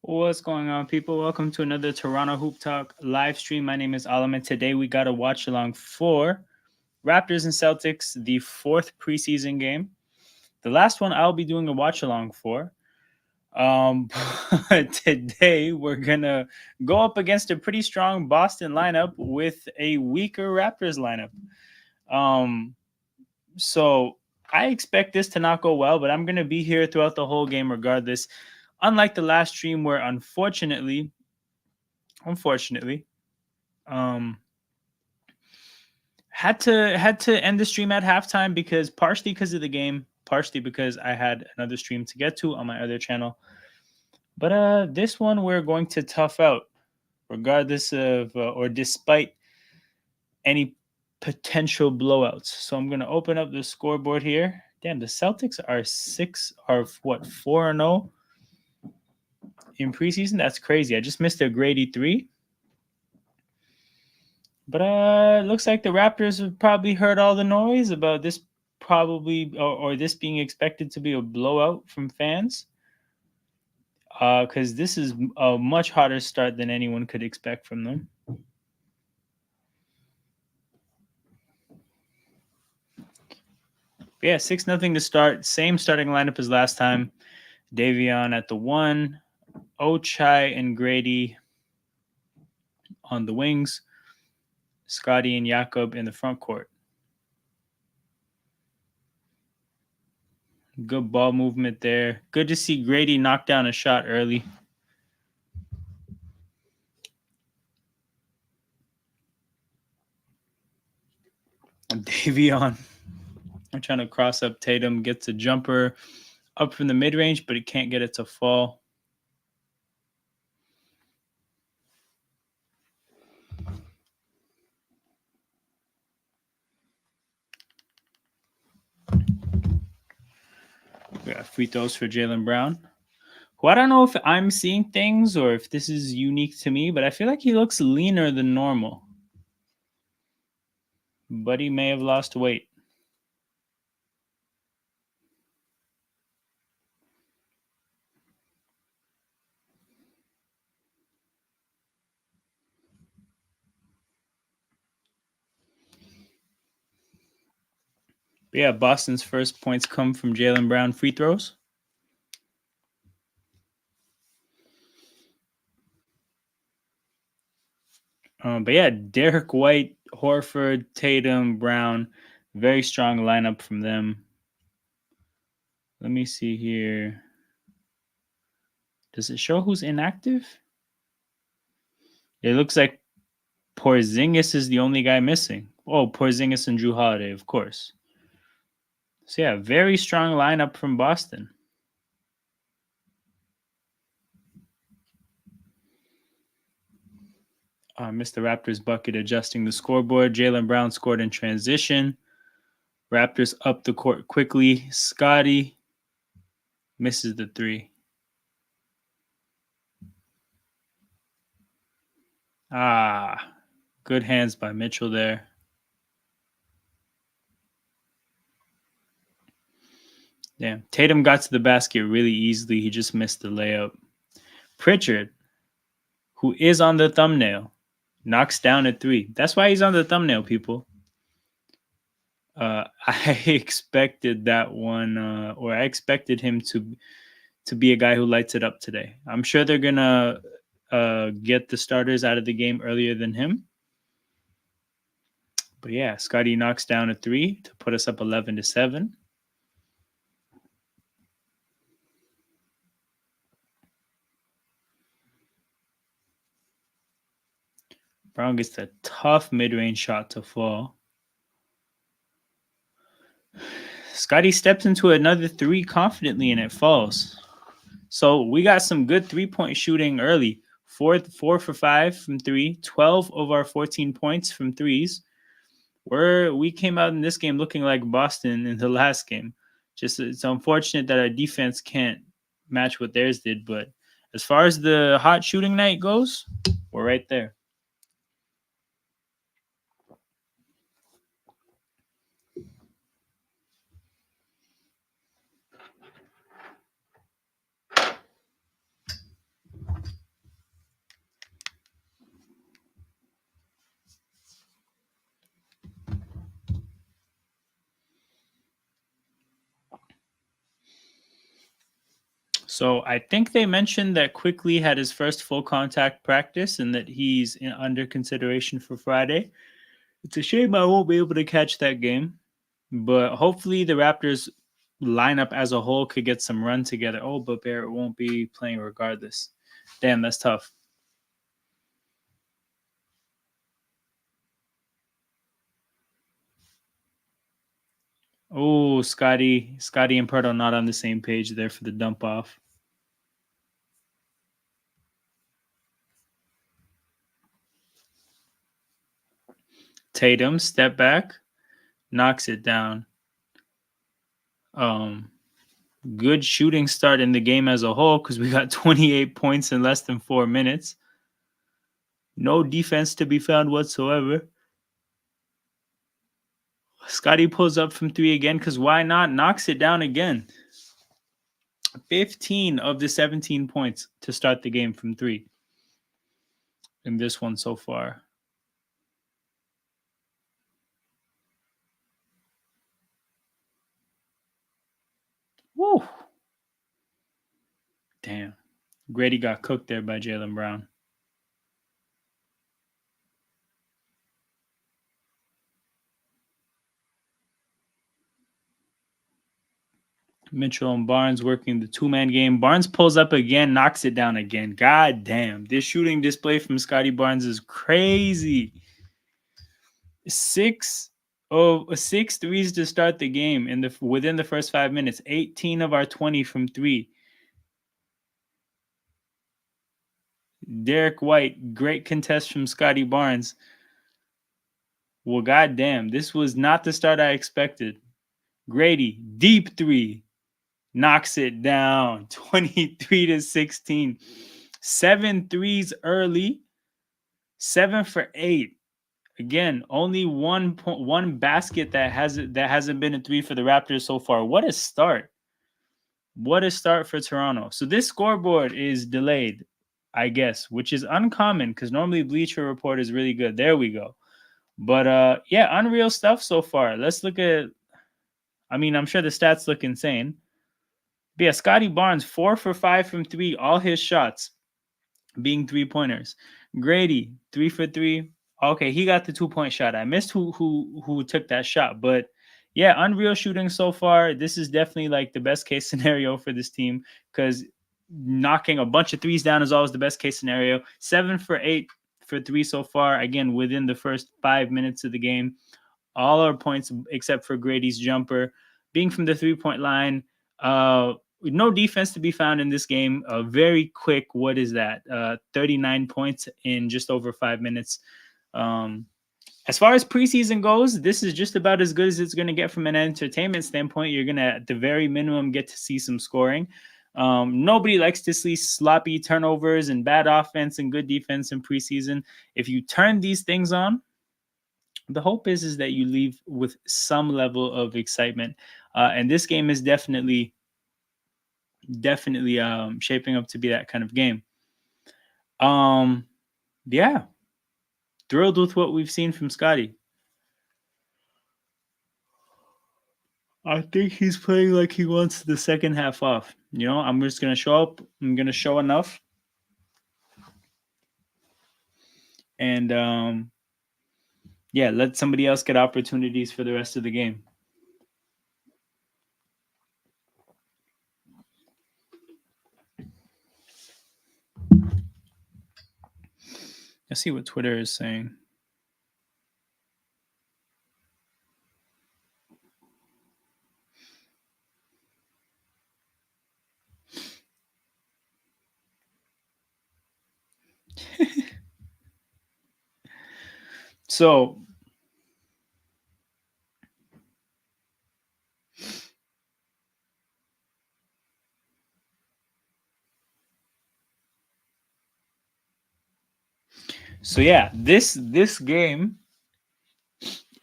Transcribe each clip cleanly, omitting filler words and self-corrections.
What's going on, people? Welcome to another Toronto Hoop Talk live stream. My name is Alam, and today we got a watch along for Raptors and Celtics, the fourth preseason game. The last one I'll be doing a watch along for. Um, but today we're gonna go up against a pretty strong Boston lineup with a weaker Raptors lineup. Um, so I expect this to not go well, but I'm gonna be here throughout the whole game regardless. Unlike the last stream where unfortunately, um, had to end the stream at halftime because partially because of the game, partially because I had another stream to get to on my other channel. But this one we're going to tough out, regardless of or despite any potential blowouts. So I'm gonna open up the scoreboard here. Damn, the Celtics are 4-0 in preseason. That's crazy. I just missed a Grady 3. But looks like the Raptors have probably heard all the noise about this or this being expected to be a blowout from fans. Because this is a much hotter start than anyone could expect from them. But yeah, 6-0 to start. Same starting lineup as last time. Davion at the 1, Ochai and Grady on the wings, Scotty and Jakob in the front court. Good ball movement there. Good to see Grady knock down a shot early. Davion. I'm trying to cross up Tatum, gets a jumper up from the mid-range, but he can't get it to fall. We got free throws for Jaylen Brown, who I don't know if I'm seeing things or if this is unique to me, but I feel like he looks leaner than normal. But he may have lost weight. But yeah, Boston's first points come from Jaylen Brown free throws. But yeah, Derek White, Horford, Tatum, Brown, very strong lineup from them. Let me see here. Does it show who's inactive? It looks like Porzingis is the only guy missing. Oh, Porzingis and Drew Holiday, of course. So yeah, very strong lineup from Boston. Mr. Raptors bucket adjusting the scoreboard. Jaylen Brown scored in transition. Raptors up the court quickly. Scotty misses the 3. Good hands by Mitchell there. Damn. Tatum got to the basket really easily. He just missed the layup. Pritchard, who is on the thumbnail, knocks down a 3. That's why he's on the thumbnail, people. I expected that one, or I expected him to be a guy who lights it up today. I'm sure they're gonna get the starters out of the game earlier than him. But yeah, Scotty knocks down a 3 to put us up 11-7. Brown gets a tough mid-range shot to fall. Scotty steps into another 3 confidently and it falls. So we got some good 3-point shooting early. 4 for 5 from 3, 12 of our 14 points from threes. We came out in this game looking like Boston in the last game. Just it's unfortunate that our defense can't match what theirs did, but as far as the hot shooting night goes, we're right there. So I think they mentioned that Quickly had his first full contact practice and that he's under consideration for Friday. It's a shame I won't be able to catch that game, but hopefully the Raptors lineup as a whole could get some run together. Oh, but Barrett won't be playing regardless. Damn, that's tough. Oh, Scotty and Perto not on the same page there for the dump off. Tatum step back, knocks it down. Good shooting start in the game as a whole because we got 28 points in less than 4 minutes. No defense to be found whatsoever. Scotty pulls up from 3 again because why not? Knocks it down again. 15 of the 17 points to start the game from 3 in this one so far. Woo! Damn. Grady got cooked there by Jaylen Brown. Mitchell and Barnes working the two-man game. Barnes pulls up again, knocks it down again. God damn. This shooting display from Scotty Barnes is crazy. 6 threes to start the game within the first 5 minutes. 18 of our 20 from 3. Derek White, great contest from Scotty Barnes. Well, goddamn, this was not the start I expected. Grady, deep 3, knocks it down, 23-16. 7 threes early, 7 for 8. Again, only one basket that hasn't been a 3 for the Raptors so far. What a start! What a start for Toronto. So this scoreboard is delayed, I guess, which is uncommon because normally Bleacher Report is really good. There we go. But yeah, unreal stuff so far. Let's look at. I mean, I'm sure the stats look insane. But yeah, Scotty Barnes 4 for 5 from 3. All his shots being 3-pointers. Grady 3 for 3. Okay, he got the 2-point shot. I missed who took that shot, but yeah, unreal shooting so far. This is definitely like the best case scenario for this team because knocking a bunch of threes down is always the best case scenario. 7 for 8 for 3 so far. Again, within the first 5 minutes of the game. All our points except for Grady's jumper being from the 3-point line. No defense to be found in this game. Very quick. What is that? 39 points in just over 5 minutes. As far as preseason goes, this is just about as good as it's going to get from an entertainment standpoint. You're going to, at the very minimum, get to see some scoring. Nobody likes to see sloppy turnovers and bad offense and good defense in preseason. If you turn these things on, the hope is that you leave with some level of excitement. And this game is definitely shaping up to be that kind of game. Yeah, thrilled with what we've seen from Scotty. I think he's playing like he wants the second half off. You know, I'm just gonna show up. I'm gonna show enough, and yeah, let somebody else get opportunities for the rest of the game. Let's see what Twitter is saying. So yeah, this game,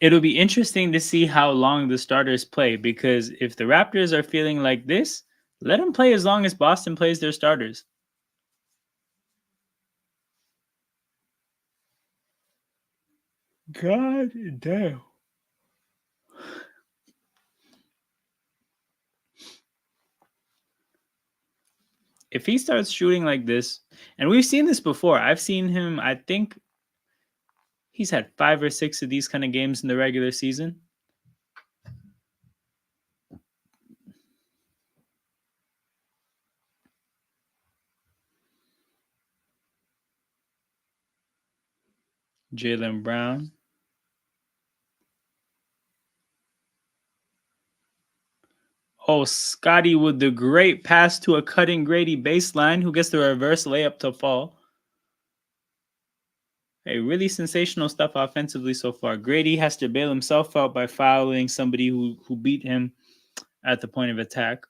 it'll be interesting to see how long the starters play because if the Raptors are feeling like this, let them play as long as Boston plays their starters. God damn. If he starts shooting like this, and we've seen this before, I've seen him, I think he's had 5 or 6 of these kind of games in the regular season. Jaylen Brown. Oh, Scotty with the great pass to a cutting Grady baseline who gets the reverse layup to fall. Hey, really sensational stuff offensively so far. Grady has to bail himself out by fouling somebody who beat him at the point of attack.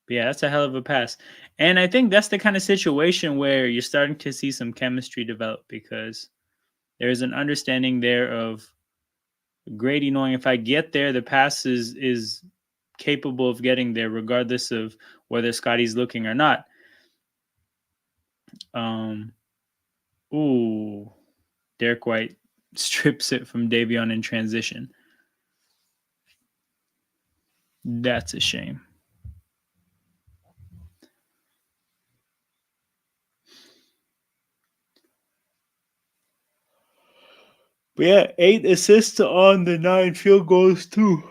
But yeah, that's a hell of a pass. And I think that's the kind of situation where you're starting to see some chemistry develop because there's an understanding there of Grady knowing if I get there, the pass is capable of getting there regardless of whether Scotty's looking or not. Ooh, Derek White strips it from Davion in transition. That's a shame. But yeah, 8 assists on the 9 field goals too.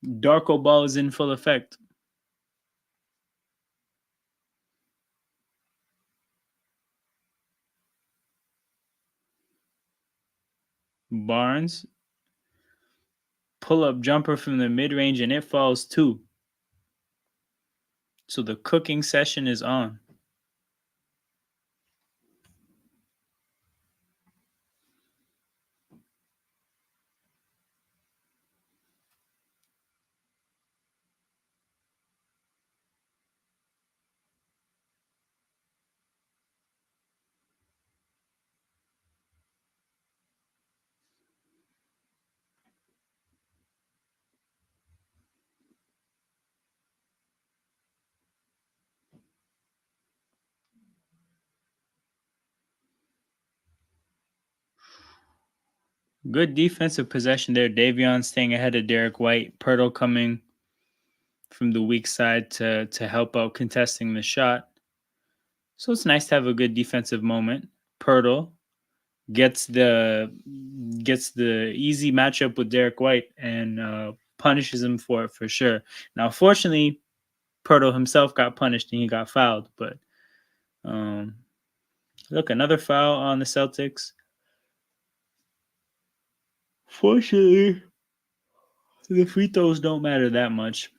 Darko ball is in full effect. Barnes, pull-up jumper from the mid-range, and it falls too. So the cooking session is on. Good defensive possession there. Davion staying ahead of Derek White. Pirtle coming from the weak side to help out contesting the shot. So it's nice to have a good defensive moment. Pirtle gets the easy matchup with Derek White and punishes him for it for sure. Now, fortunately, Pirtle himself got punished and he got fouled. But look, another foul on the Celtics. Fortunately, the free throws don't matter that much.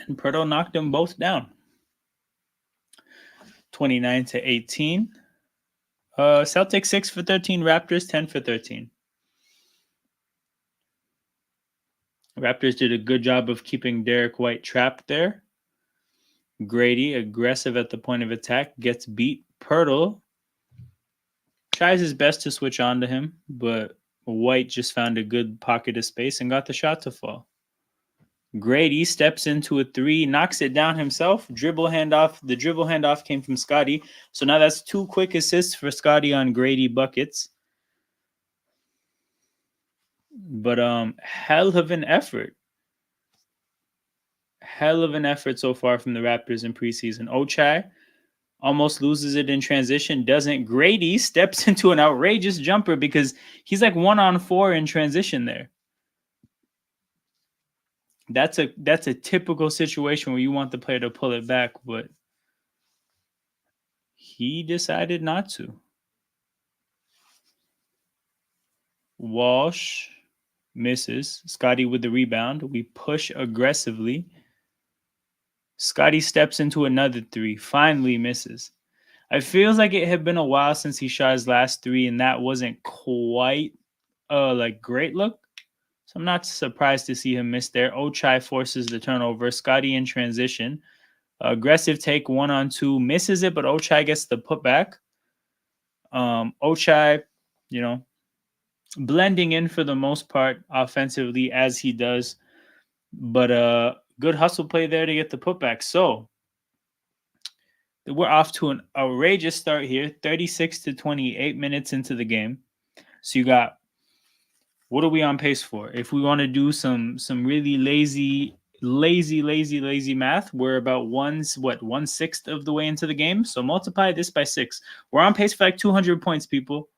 And Pirtle knocked them both down. 29-18. Celtics 6 for 13. Raptors 10 for 13. Raptors did a good job of keeping Derek White trapped there. Grady, aggressive at the point of attack, gets beat. Pirtle tries his best to switch on to him, but White just found a good pocket of space and got the shot to fall. Grady steps into a 3, knocks it down himself. Dribble handoff. The dribble handoff came from Scotty. So now that's 2 quick assists for Scotty on Grady buckets. But hell of an effort. Hell of an effort so far from the Raptors in preseason. Ochai almost loses it in transition. Doesn't. Grady steps into an outrageous jumper because he's like 1-on-4 in transition there. That's a typical situation where you want the player to pull it back, but he decided not to. Walsh misses. Scotty with the rebound. We push aggressively. Scotty steps into another 3. Finally misses. It feels like it had been a while since he shot his last 3, and that wasn't quite a great look. So I'm not surprised to see him miss there. Ochai forces the turnover. Scotty in transition. Aggressive take 1-on-2. Misses it, but Ochai gets the putback. Ochai, blending in for the most part offensively as he does. But good hustle play there to get the putback. So we're off to an outrageous start here, 36 to 28 minutes into the game. So you got, what are we on pace for? If we want to do some really lazy math, we're about 1/6 of the way into the game. So multiply this by 6. We're on pace for like 200 points, people.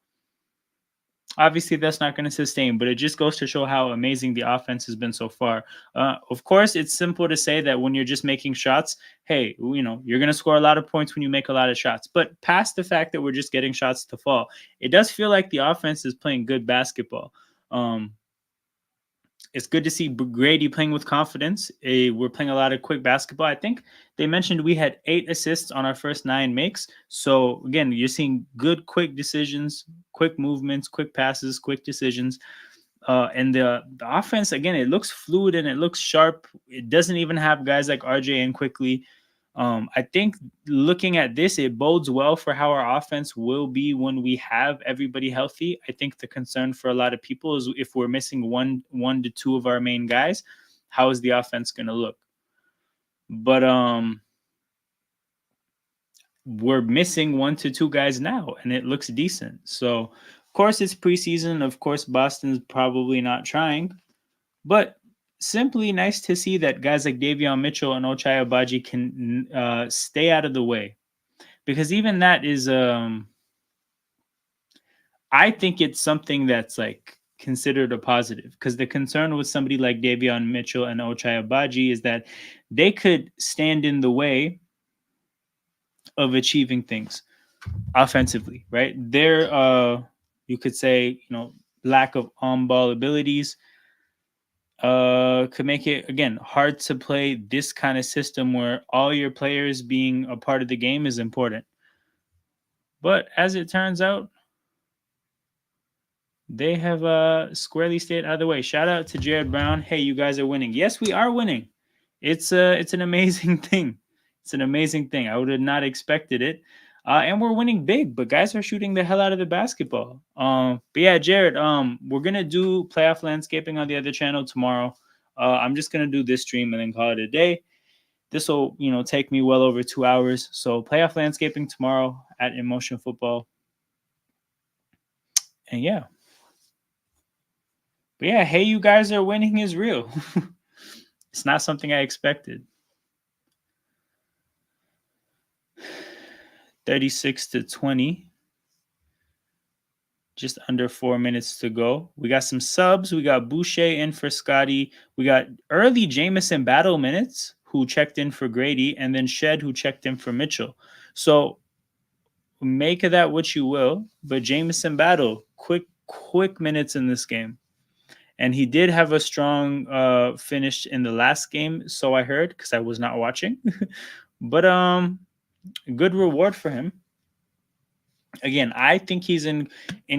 Obviously, that's not going to sustain, but it just goes to show how amazing the offense has been so far. Of course, it's simple to say that when you're just making shots, hey, you're going to score a lot of points when you make a lot of shots. But past the fact that we're just getting shots to fall, it does feel like the offense is playing good basketball. It's good to see Grady playing with confidence. We're playing a lot of quick basketball. I think they mentioned we had 8 assists on our first 9 makes. So again, you're seeing good, quick decisions, quick movements, quick passes, quick decisions. And the offense, again, it looks fluid and it looks sharp. It doesn't even have guys like RJ in quickly. I think looking at this, it bodes well for how our offense will be when we have everybody healthy. I think the concern for a lot of people is if we're missing one to two of our main guys, how is the offense going to look? But we're missing 1 to 2 guys now, and it looks decent. So, of course, it's preseason. Of course, Boston's probably not trying, but simply nice to see that guys like Davion Mitchell and Ochai Agbaji can stay out of the way. Because even that is, I think it's something that's like considered a positive. Because the concern with somebody like Davion Mitchell and Ochai Agbaji is that they could stand in the way of achieving things offensively, right? Their, you could say, lack of on-ball abilities could make it, again, hard to play this kind of system where all your players being a part of the game is important. But as it turns out, they have squarely stayed out of the way. Shout out to Jared Brown. Hey, you guys are winning. Yes, we are winning. It's an amazing thing. It's an amazing thing. I would have not expected it. And we're winning big, but guys are shooting the hell out of the basketball. But yeah, Jared, we're gonna do playoff landscaping on the other channel tomorrow. I'm just gonna do this stream and then call it a day. This will, take me well over 2 hours. So playoff landscaping tomorrow at Emotion Football. And yeah. But yeah, hey, you guys are winning is real. It's not something I expected. 36 to 20. Just under 4 minutes to go. We got some subs. We got Boucher in for Scotty. We got early Jamison Battle minutes, who checked in for Grady, and then Shed, who checked in for Mitchell. So make of that what you will. But Jamison Battle, quick minutes in this game. And he did have a strong finish in the last game, so I heard, because I was not watching. But good reward for him. Again, I think he's in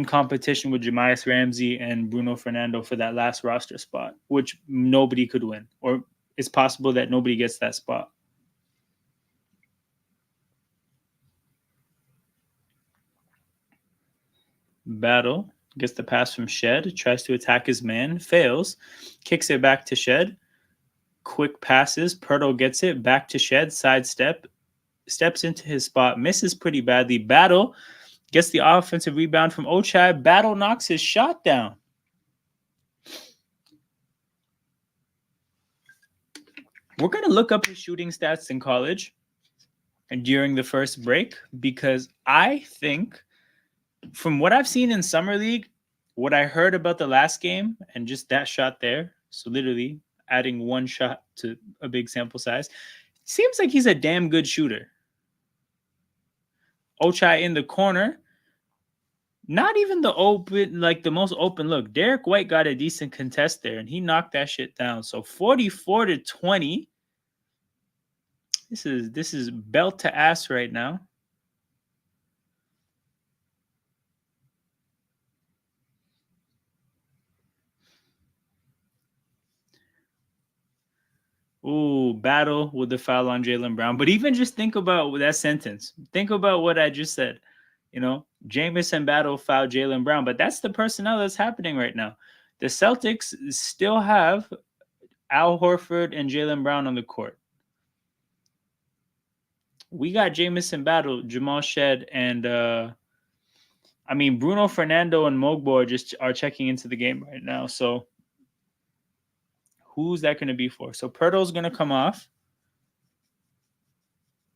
competition with Jamias Ramsey and Bruno Fernando for that last roster spot, which nobody could win. Or it's possible that nobody gets that spot. Battle gets the pass from Shed, tries to attack his man, fails, kicks it back to Shed. Quick passes, Pirtle gets it, back to Shed, sidestep, steps into his spot, misses pretty badly. Battle gets the offensive rebound from Ochai. Battle knocks his shot down. We're going to look up his shooting stats in college during the first break, because I think from what I've seen in Summer League, what I heard about the last game and just that shot there, so literally adding one shot to a big sample size, seems like he's a damn good shooter. Ochai in the corner, not even the open, like the most open look. Derek White got a decent contest there, and he knocked that shit down. So 44 to 20. This is belt to ass right now. Ooh, Battle with the foul on Jaylen Brown. But even just think about that sentence. Think about what I just said. Jamison Battle fouled Jaylen Brown, but that's the personnel that's happening right now. The Celtics still have Al Horford and Jaylen Brown on the court. We got Jamison Battle, Jamal Shed, and Bruno Fernando and Mogbo are checking into the game right now. So who's that going to be for? So Pirtle's going to come off.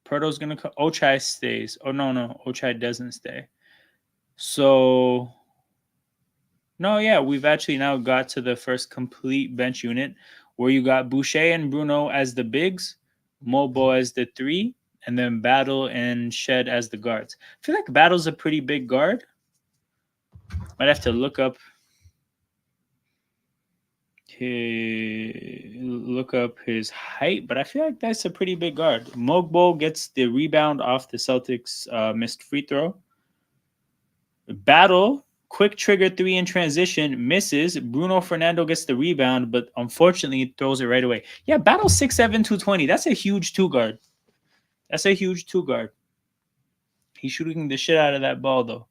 Pirtle's going to come. Ochai stays. Oh, no. Ochai doesn't stay. So, no, yeah, we've actually now got to the first complete bench unit where you got Boucher and Bruno as the bigs, Mobo as the 3, and then Battle and Shed as the guards. I feel like Battle's a pretty big guard. Might have to look up his height, but I feel like that's a pretty big guard. Mogbo gets the rebound off the Celtics missed free throw. Battle, quick trigger 3 in transition, misses. Bruno Fernando gets the rebound, but unfortunately throws it right away. Yeah, Battle 6'7", 220. That's a huge 2 guard. He's shooting the shit out of that ball, though.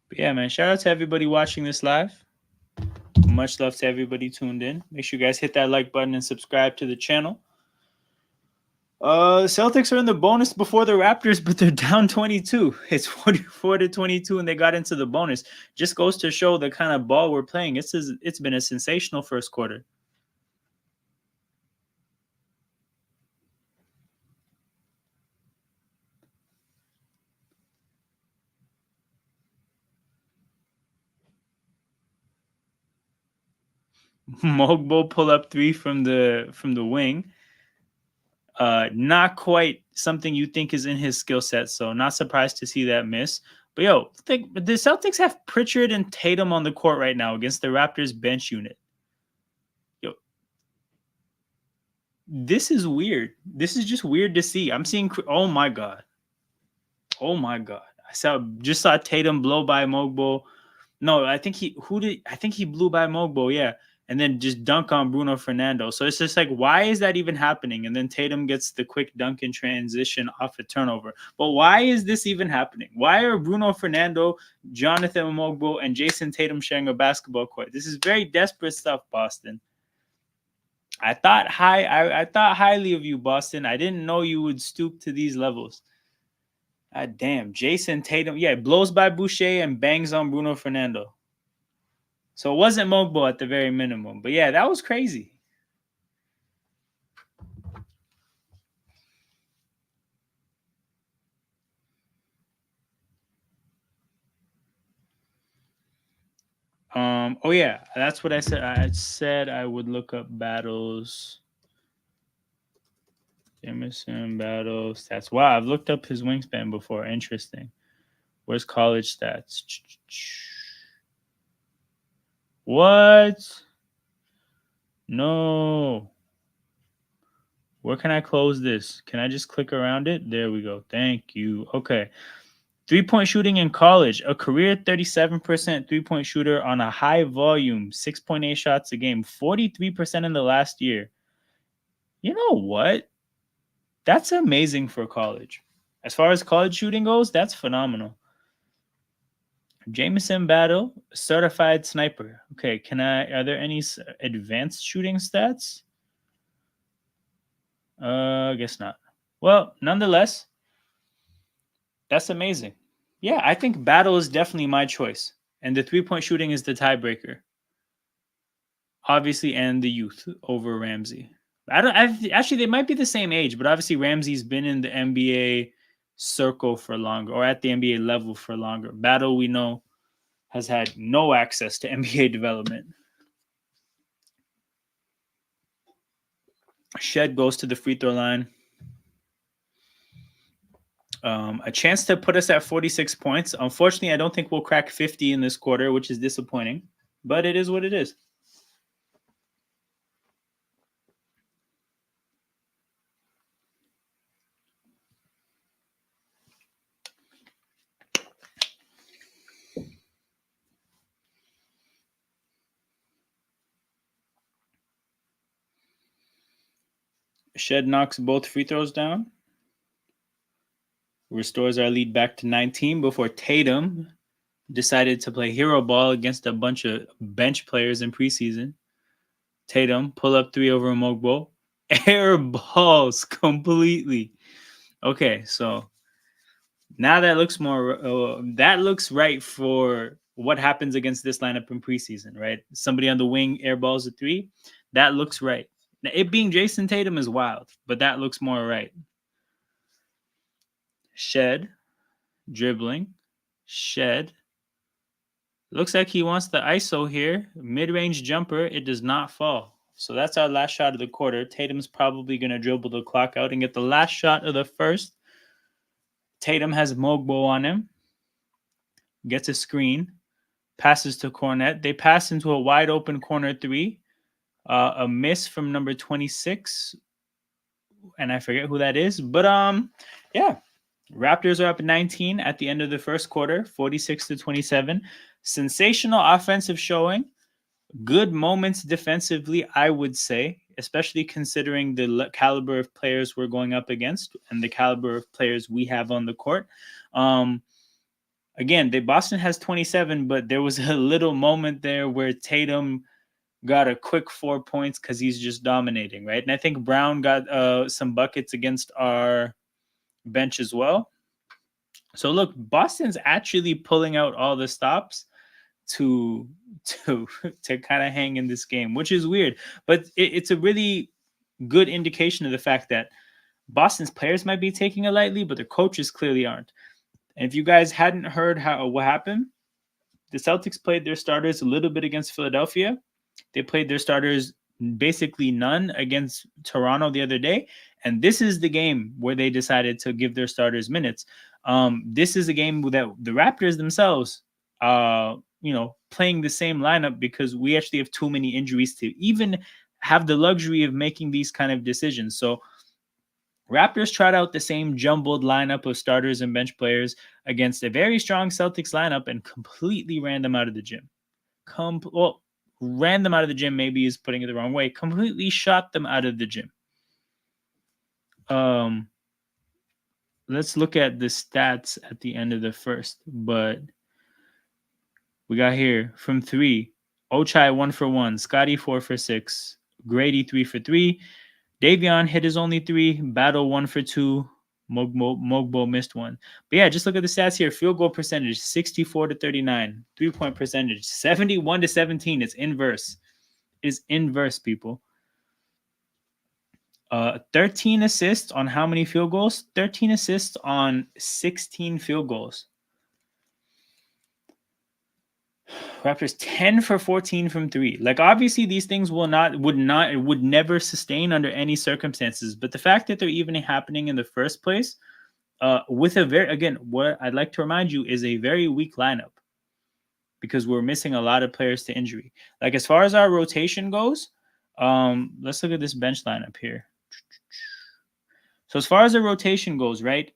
But yeah, man, shout out to everybody watching this live. Much love to everybody tuned in. Make sure you guys hit that like button and subscribe to the channel. Celtics are in the bonus before the Raptors, but they're down 22. It's 44-22, and they got into the bonus. Just goes to show the kind of ball we're playing. It's been a sensational first quarter. Mogbo pull up 3 from the wing. Not quite something you think is in his skill set, so not surprised to see that miss. But the Celtics have Pritchard and Tatum on the court right now against the Raptors bench unit. This is weird. This is just weird to see. I'm seeing. Oh my god. I saw Tatum blow by Mogbo. No, I think he blew by Mogbo. Yeah, and then just dunk on Bruno Fernando. So it's just like, why is that even happening? And then Tatum gets the quick dunk in transition off a turnover. But why is this even happening? Why are Bruno Fernando, Jonathan Mogbo, and Jason Tatum sharing a basketball court? This is very desperate stuff, Boston. I thought highly of you, Boston. I didn't know you would stoop to these levels. God damn. Jason Tatum. Yeah, blows by Boucher and bangs on Bruno Fernando. So it wasn't Mogbo at the very minimum. But yeah, that was crazy. Oh yeah, that's what I said. I said I would look up battles. Jameson battle stats. Wow, I've looked up his wingspan before. Interesting. Where's college stats? What? No. Where can I close this? Can I just click around it? There we go. Thank you. Okay. 3-point shooting in college. A career 37% 3-point shooter on a high volume, 6.8 shots a game, 43% in the last year. You know what? That's amazing for college. As far as college shooting goes, that's phenomenal. Jameson Battle, certified sniper. Okay, are there any advanced shooting stats? I guess not. Well, nonetheless, that's amazing. Yeah, I think Battle is definitely my choice. And the 3-point shooting is the tiebreaker. Obviously, and the youth over Ramsey. Actually, they might be the same age, but obviously Ramsey's been in the NBA circle for longer, or at the NBA level for longer. Battle, we know, has had no access to NBA development. Shed goes to the free throw line. A chance to put us at 46 points. Unfortunately, I don't think we'll crack 50 in this quarter, which is disappointing, but it is what it is. Shed knocks both free throws down. Restores our lead back to 19 before Tatum decided to play hero ball against a bunch of bench players in preseason. Tatum, pull up three over Mogbo. Air balls completely. Okay, so now that looks more, that looks right for what happens against this lineup in preseason, right? Somebody on the wing airballs a three. That looks right. Now, it being Jason Tatum is wild, but that looks more right. Shed, dribbling, Shed. Looks like he wants the ISO here. Mid-range jumper. It does not fall. So that's our last shot of the quarter. Tatum's probably going to dribble the clock out and get the last shot of the first. Tatum has Mogbo on him. Gets a screen. Passes to Cornet. They pass into a wide open corner three. A miss from number 26. And I forget who that is. But yeah. Raptors are up 19 at the end of the first quarter, 46-27. Sensational offensive showing. Good moments defensively, I would say, especially considering the caliber of players we're going up against and the caliber of players we have on the court. Again, Boston has 27, but there was a little moment there where Tatum got a quick 4 points because he's just dominating, right? And I think Brown got some buckets against our bench as well. So look, Boston's actually pulling out all the stops to kind of hang in this game, which is weird, but it's a really good indication of the fact that Boston's players might be taking it lightly, but the coaches clearly aren't. And if you guys hadn't heard what happened, the Celtics played their starters a little bit against Philadelphia. They played their starters basically none against Toronto the other day, and this is the game where they decided to give their starters minutes. This is a game that the Raptors themselves playing the same lineup because we actually have too many injuries to even have the luxury of making these kind of decisions. So Raptors tried out the same jumbled lineup of starters and bench players against a very strong Celtics lineup and completely ran them out of the gym. Ran them out of the gym maybe is putting it the wrong way. Completely shot them out of the gym. Let's look at the stats at the end of the first, but we got here from three, Ochai 1 for 1, Scotty 4 for 6, Grady 3 for 3, Davion hit his only 3, Battle 1 for 2, Mogbo missed 1. But yeah, just look at the stats here. Field goal percentage 64-39, 3-point percentage 71-17. It's inverse. It is inverse, people. 13 assists on how many field goals? 13 assists on 16 field goals. Raptors 10 for 14 from 3. Like, obviously these things would never sustain under any circumstances, but the fact that they're even happening in the first place with what I'd like to remind you is a very weak lineup because we're missing a lot of players to injury. Like, as far as our rotation goes, let's look at this bench lineup here. So as far as the rotation goes, right,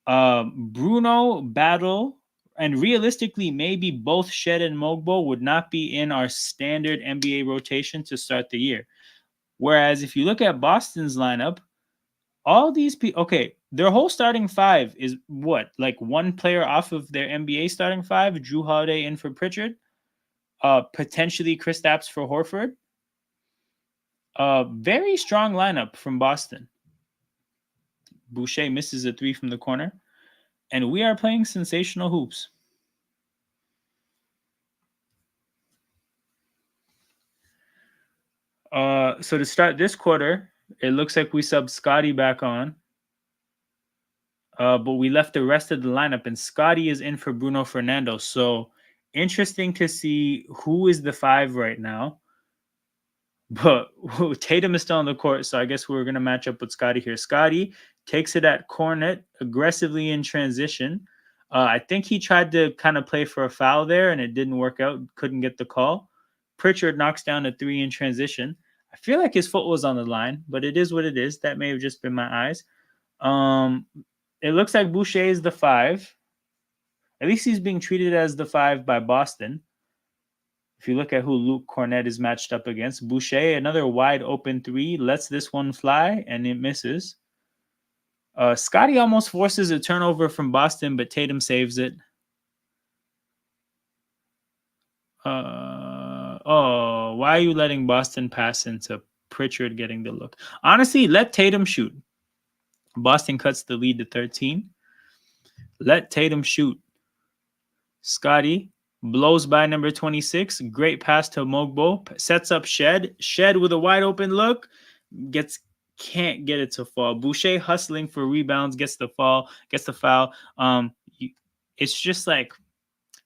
Bruno, Battle, and realistically, maybe both Shed and Mogbo would not be in our standard NBA rotation to start the year. Whereas if you look at Boston's lineup, all these people, okay, their whole starting five is what? Like one player off of their NBA starting five, Drew Holiday in for Pritchard, potentially Kristaps for Horford. Very strong lineup from Boston. Boucher misses a 3 from the corner. And we are playing sensational hoops. So to start this quarter, it looks like we subbed Scotty back on. But we left the rest of the lineup, and Scotty is in for Bruno Fernando. So interesting to see who is the 5 right now. But Tatum is still on the court, so I guess we're going to match up with Scotty here. Scotty takes it at Cornet aggressively in transition. I think he tried to kind of play for a foul there, and it didn't work out. Couldn't get the call. Pritchard knocks down a 3 in transition. I feel like his foot was on the line, but it is what it is. That may have just been my eyes. It looks like Boucher is the 5. At least he's being treated as the 5 by Boston. If you look at who Luke Cornett is matched up against, Boucher, another wide open three, lets this one fly and it misses. Scotty almost forces a turnover from Boston, but Tatum saves it. Why are you letting Boston pass into Pritchard getting the look? Honestly, let Tatum shoot. Boston cuts the lead to 13. Let Tatum shoot. Scotty blows by number 26. Great pass to Mogbo. Sets up Shed. Shed with a wide open look. Can't get it to fall. Boucher hustling for rebounds. Gets the foul. It's just like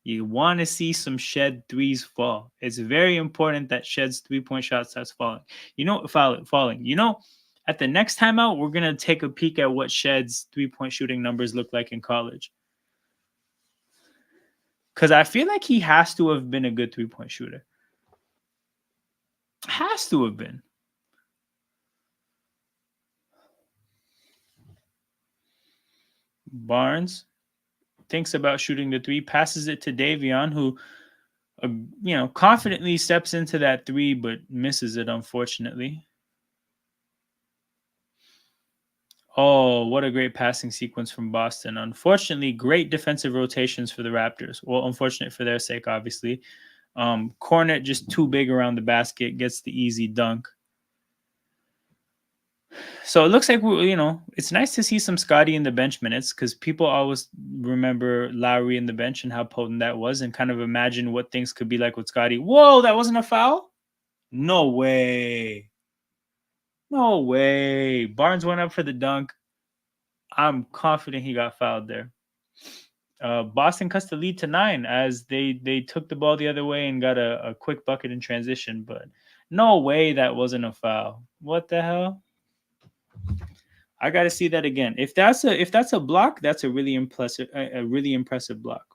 you want to see some Shed threes fall. It's very important that Shed's 3-point shot starts falling. Falling. At the next timeout, we're gonna take a peek at what Shed's 3-point shooting numbers look like in college. Because I feel like he has to have been a good 3-point shooter. Has to have been. Barnes thinks about shooting the three, passes it to Davion, who, confidently steps into that three, but misses it, unfortunately. Oh, what a great passing sequence from Boston. Unfortunately, great defensive rotations for the Raptors. Well, unfortunate for their sake, obviously. Cornet just too big around the basket, gets the easy dunk. So it looks like it's nice to see some Scotty in the bench minutes because people always remember Lowry in the bench and how potent that was, and kind of imagine what things could be like with Scotty. Whoa, that wasn't a foul? No way. No way. Barnes went up for the dunk. I'm confident he got fouled there. Boston cuts the lead to 9 as they took the ball the other way and got a quick bucket in transition, but no way that wasn't a foul. What the hell? I got to see that again. If that's a block, that's a really impressive block.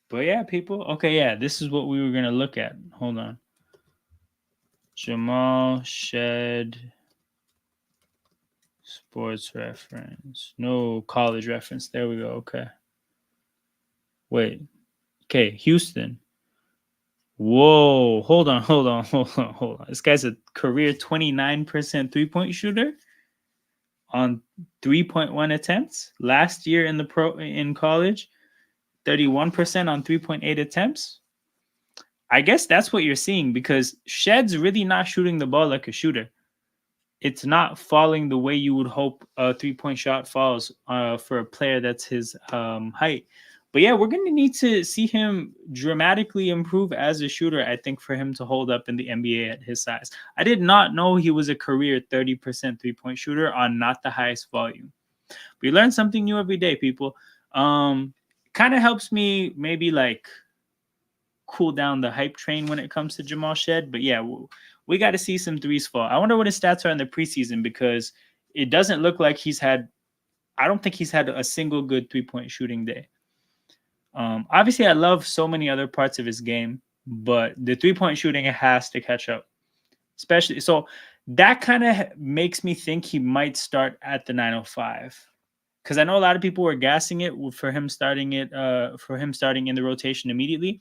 But yeah, people. Okay, yeah, this is what we were gonna look at. Hold on. Jamal Shed sports reference. No college reference. There we go. Okay. Wait. Okay, Houston. Whoa. Hold on. This guy's a career 29% 3-point shooter on 3.1 attempts. Last year in college, 31% on 3.8 attempts. I guess that's what you're seeing because Shed's really not shooting the ball like a shooter. It's not falling the way you would hope a 3-point shot falls for a player that's his height. But yeah, we're going to need to see him dramatically improve as a shooter, I think, for him to hold up in the NBA at his size. I did not know he was a career 30% 3-point shooter on not the highest volume. We learn something new every day, people. Kind of helps me maybe like cool down the hype train when it comes to Jamal Shed. But yeah, we got to see some threes fall. I wonder what his stats are in the preseason because it doesn't look like I don't think he's had a single good 3-point shooting day. Obviously, I love so many other parts of his game, but the 3-point shooting has to catch up. Especially, so that kind of makes me think he might start at the 905. Because I know a lot of people were gassing it for him starting in the rotation immediately.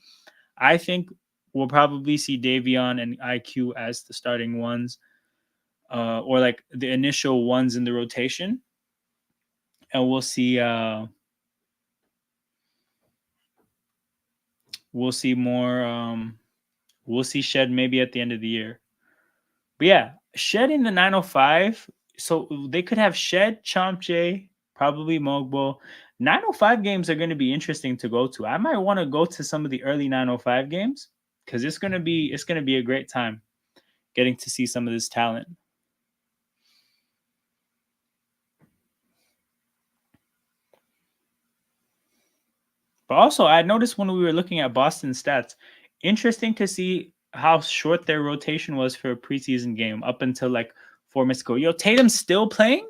I think we'll probably see Davion and IQ as the starting ones, or like the initial ones in the rotation, and we'll see more. We'll see Shed maybe at the end of the year. But yeah, Shed in the 905. So they could have Shed, Chomche, probably Mogbo. 905 games are going to be interesting to go to. I might want to go to some of the early 905 games because it's gonna be a great time getting to see some of this talent. But also, I noticed when we were looking at Boston stats, interesting to see how short their rotation was for a preseason game up until like 4 minutes ago. Yo, Tatum's still playing?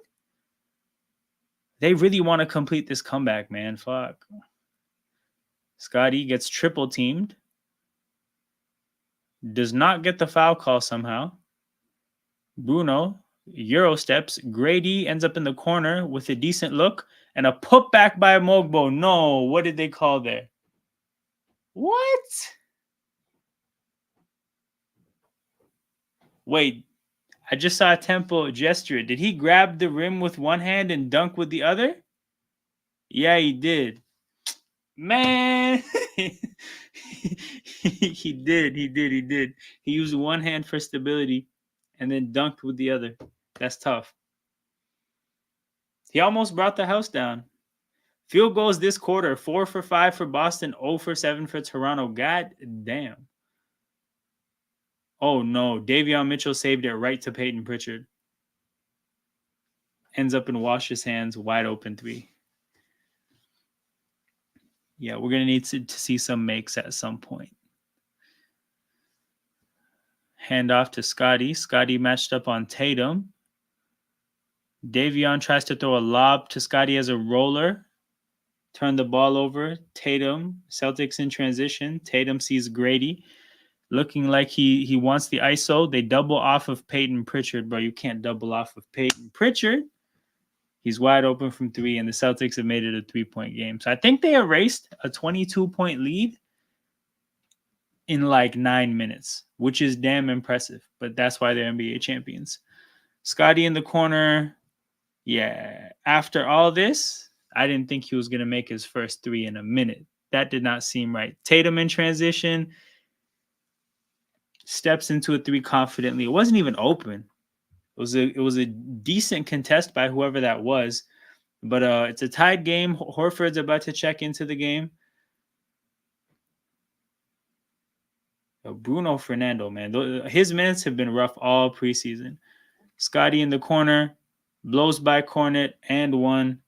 They really want to complete this comeback, man. Fuck. Scotty gets triple teamed. does not get the foul call somehow. Bruno Euro steps. Grady ends up in the corner with a decent look and a putback by Mogbo. No, what did they call there? What? Wait, I just saw a Tempo gesture. Did he grab the rim with one hand and dunk with the other? Yeah, he did. Man, he did. He did. He did. He used one hand for stability and then dunked with the other. That's tough. He almost brought the house down. Field goals this quarter: 4 for 5 for Boston, 0 for 7 for Toronto. God damn. Oh no, Davion Mitchell saved it right to Peyton Pritchard. Ends up in Wash's hands, wide open three. Yeah, we're going to need to see some makes at some point. Hand off to Scotty. Scotty matched up on Tatum. Davion tries to throw a lob to Scotty as a roller. Turn the ball over. Tatum, Celtics in transition. Tatum sees Grady looking like he wants the ISO. They double off of Peyton Pritchard, bro. You can't double off of Peyton Pritchard. He's wide open from three, and the Celtics have made it a 3-point game. So I think they erased a 22-point lead in like 9 minutes, which is damn impressive. But that's why they're NBA champions. Scotty in the corner. Yeah. After all this, I didn't think he was going to make his first three in a minute. That did not seem right. Tatum in transition. Steps into a three confidently. It wasn't even open. It was a decent contest by whoever that was. But it's a tied game. Horford's about to check into the game. Bruno Fernando, man. His minutes have been rough all preseason. Scotty in the corner. Blows by Cornet and one.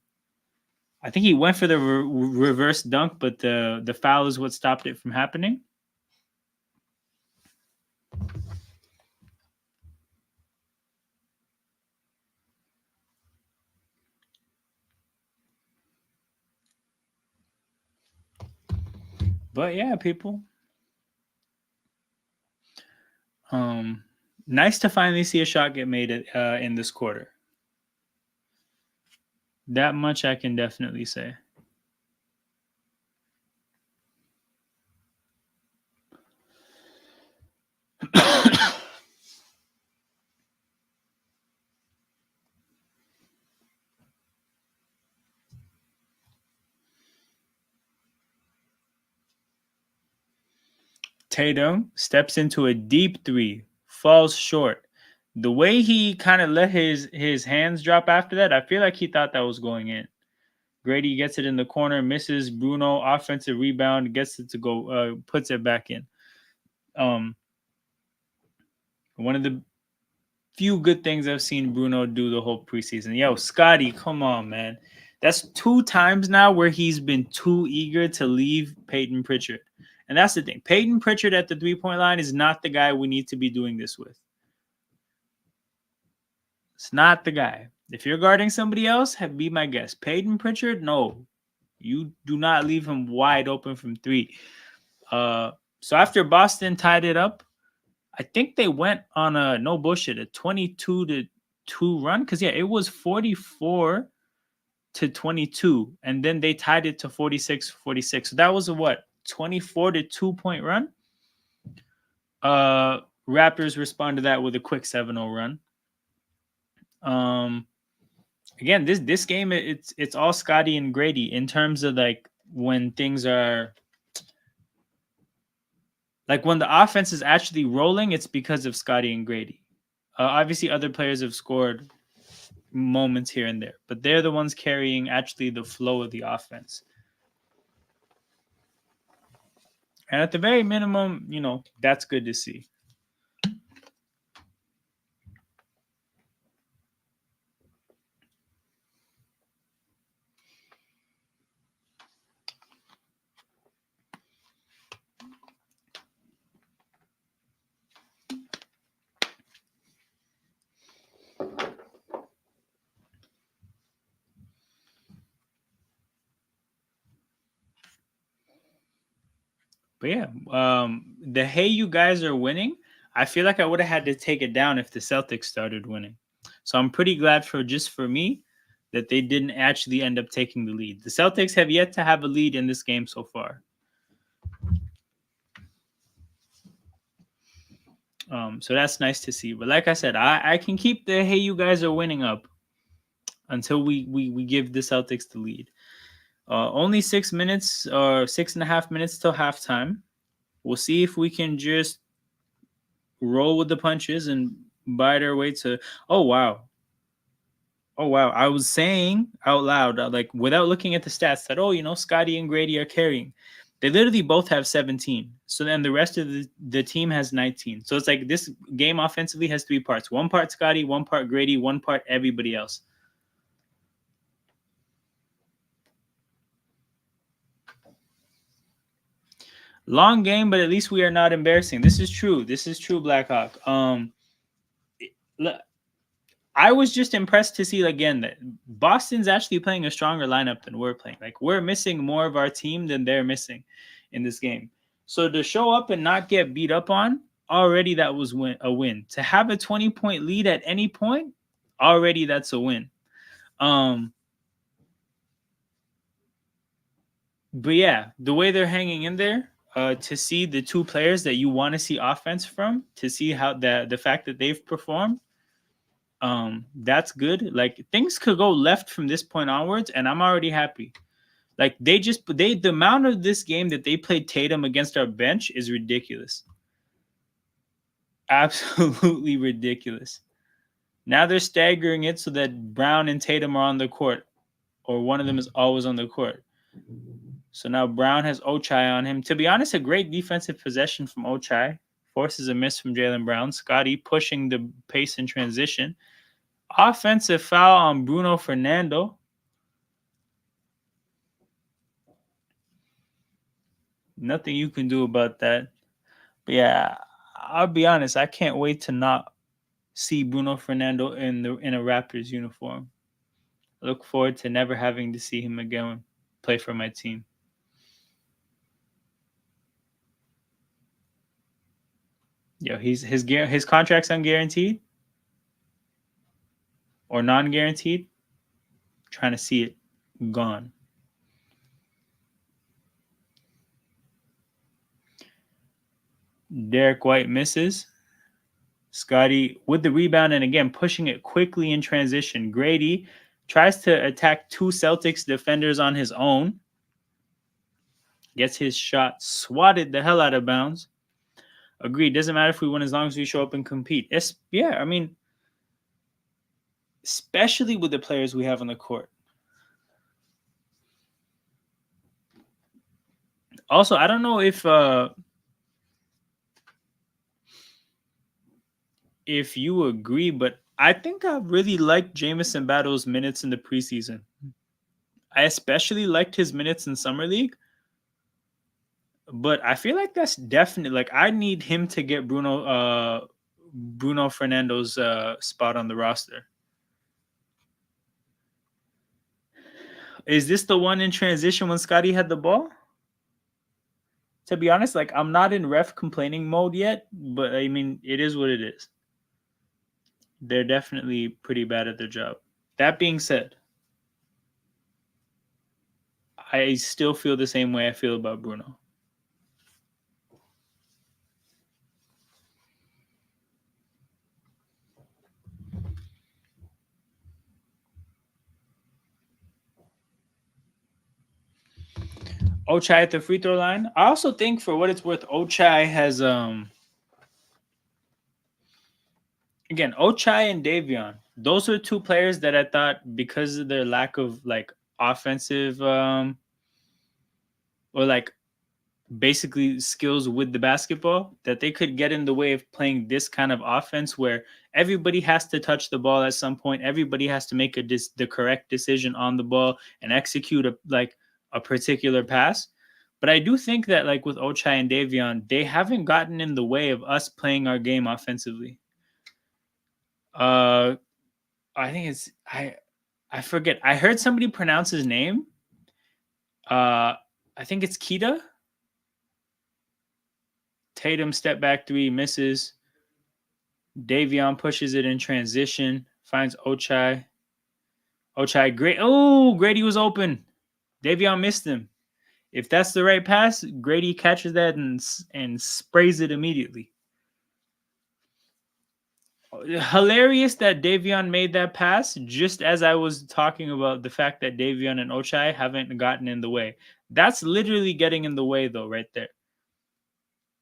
I think he went for the reverse dunk, but the foul is what stopped it from happening. But yeah, people. Nice to finally see a shot get made in this quarter. That much I can definitely say. Tatum steps into a deep three, falls short. The way he kind of let his hands drop after that, I feel like he thought that was going in. Grady gets it in the corner, misses. Bruno offensive rebound, gets it to go, puts it back in. One of the few good things I've seen Bruno do the whole preseason. Yo, Scotty, come on, man. That's 2 times now where he's been too eager to leave Peyton Pritchard. And that's the thing. Peyton Pritchard at the 3-point line is not the guy we need to be doing this with. It's not the guy. If you're guarding somebody else, be my guest. Peyton Pritchard, no. You do not leave him wide open from 3. So after Boston tied it up, I think they went on a no bullshit, a 22-2 run. Because, yeah, it was 44-22. And then they tied it to 46-46. So that was a what? 24-2 point run. Raptors respond to that with a quick 7-0 run. Again, this game it's all Scotty and Grady in terms of like when things are like when the offense is actually rolling, it's because of Scotty and Grady. Obviously, other players have scored moments here and there, but they're the ones carrying actually the flow of the offense. And at the very minimum, that's good to see. But yeah, the hey, you guys are winning. I feel like I would have had to take it down if the Celtics started winning. So I'm pretty glad for just for me that they didn't actually end up taking the lead. The Celtics have yet to have a lead in this game so far. So that's nice to see. But like I said, I can keep the hey, you guys are winning up until we give the Celtics the lead. Only 6 minutes or 6.5 minutes till halftime. We'll see if we can just roll with the punches and bite our way to. Oh wow, oh wow! I was saying out loud, like without looking at the stats, that Scotty and Grady are carrying. They literally both have 17. So then the rest of the team has 19. So it's like this game offensively has three parts: one part Scotty, one part Grady, one part everybody else. Long game, but at least we are not embarrassing. This is true. This is true, Blackhawk. I was just impressed to see again that Boston's actually playing a stronger lineup than we're playing. Like we're missing more of our team than they're missing in this game. So to show up and not get beat up on, already that was a win. To have a 20-point lead at any point, already that's a win. But yeah, the way they're hanging in there, to see the two players that you want to see offense from, to see how the fact that they've performed, that's good. Like things could go left from this point onwards, and I'm already happy. Like the amount of this game that they played Tatum against our bench is ridiculous. Absolutely ridiculous. Now they're staggering it so that Brown and Tatum are on the court, or one of them is always on the court. So now Brown has Ochai on him. To be honest, a great defensive possession from Ochai. Forces a miss from Jaylen Brown. Scotty pushing the pace in transition. Offensive foul on Bruno Fernando. Nothing you can do about that. But yeah, I'll be honest. I can't wait to not see Bruno Fernando in a Raptors uniform. I look forward to never having to see him again play for my team. Yo, his contract's unguaranteed or non-guaranteed. Trying to see it gone. Derek White misses. Scotty with the rebound and again pushing it quickly in transition. Grady tries to attack two Celtics defenders on his own. Gets his shot swatted the hell out of bounds. Agreed. Doesn't matter if we win as long as we show up and compete. I mean, especially with the players we have on the court. Also, I don't know if you agree, but I think I really liked Jamison Battle's minutes in the preseason. I especially liked his minutes in Summer League, but I feel like that's definitely like I need him to get Bruno Fernando's spot on the roster. Is this the one in transition when Scotty had the ball? To be honest, like I'm not in ref complaining mode yet, but I mean it is what it is. They're definitely pretty bad at their job. That being said, I still feel the same way I feel about Bruno. Ochai at the free throw line. I also think, for what it's worth, Ochai has again Ochai and Davion. Those are two players that I thought, because of their lack of like offensive or like basically skills with the basketball, that they could get in the way of playing this kind of offense where everybody has to touch the ball at some point. Everybody has to make the correct decision on the ball and execute a particular pass. But I do think that like with Ochai and Davion, they haven't gotten in the way of us playing our game offensively. I think I forget. I heard somebody pronounce his name. I think it's Kita. Tatum step back three, misses. Davion pushes it in transition, finds Ochai. Ochai, great. Oh, Grady was open. Davion missed him. If that's the right pass, Grady catches that and sprays it immediately. Hilarious that Davion made that pass just as I was talking about the fact that Davion and Ochai haven't gotten in the way. That's literally getting in the way, though, right there.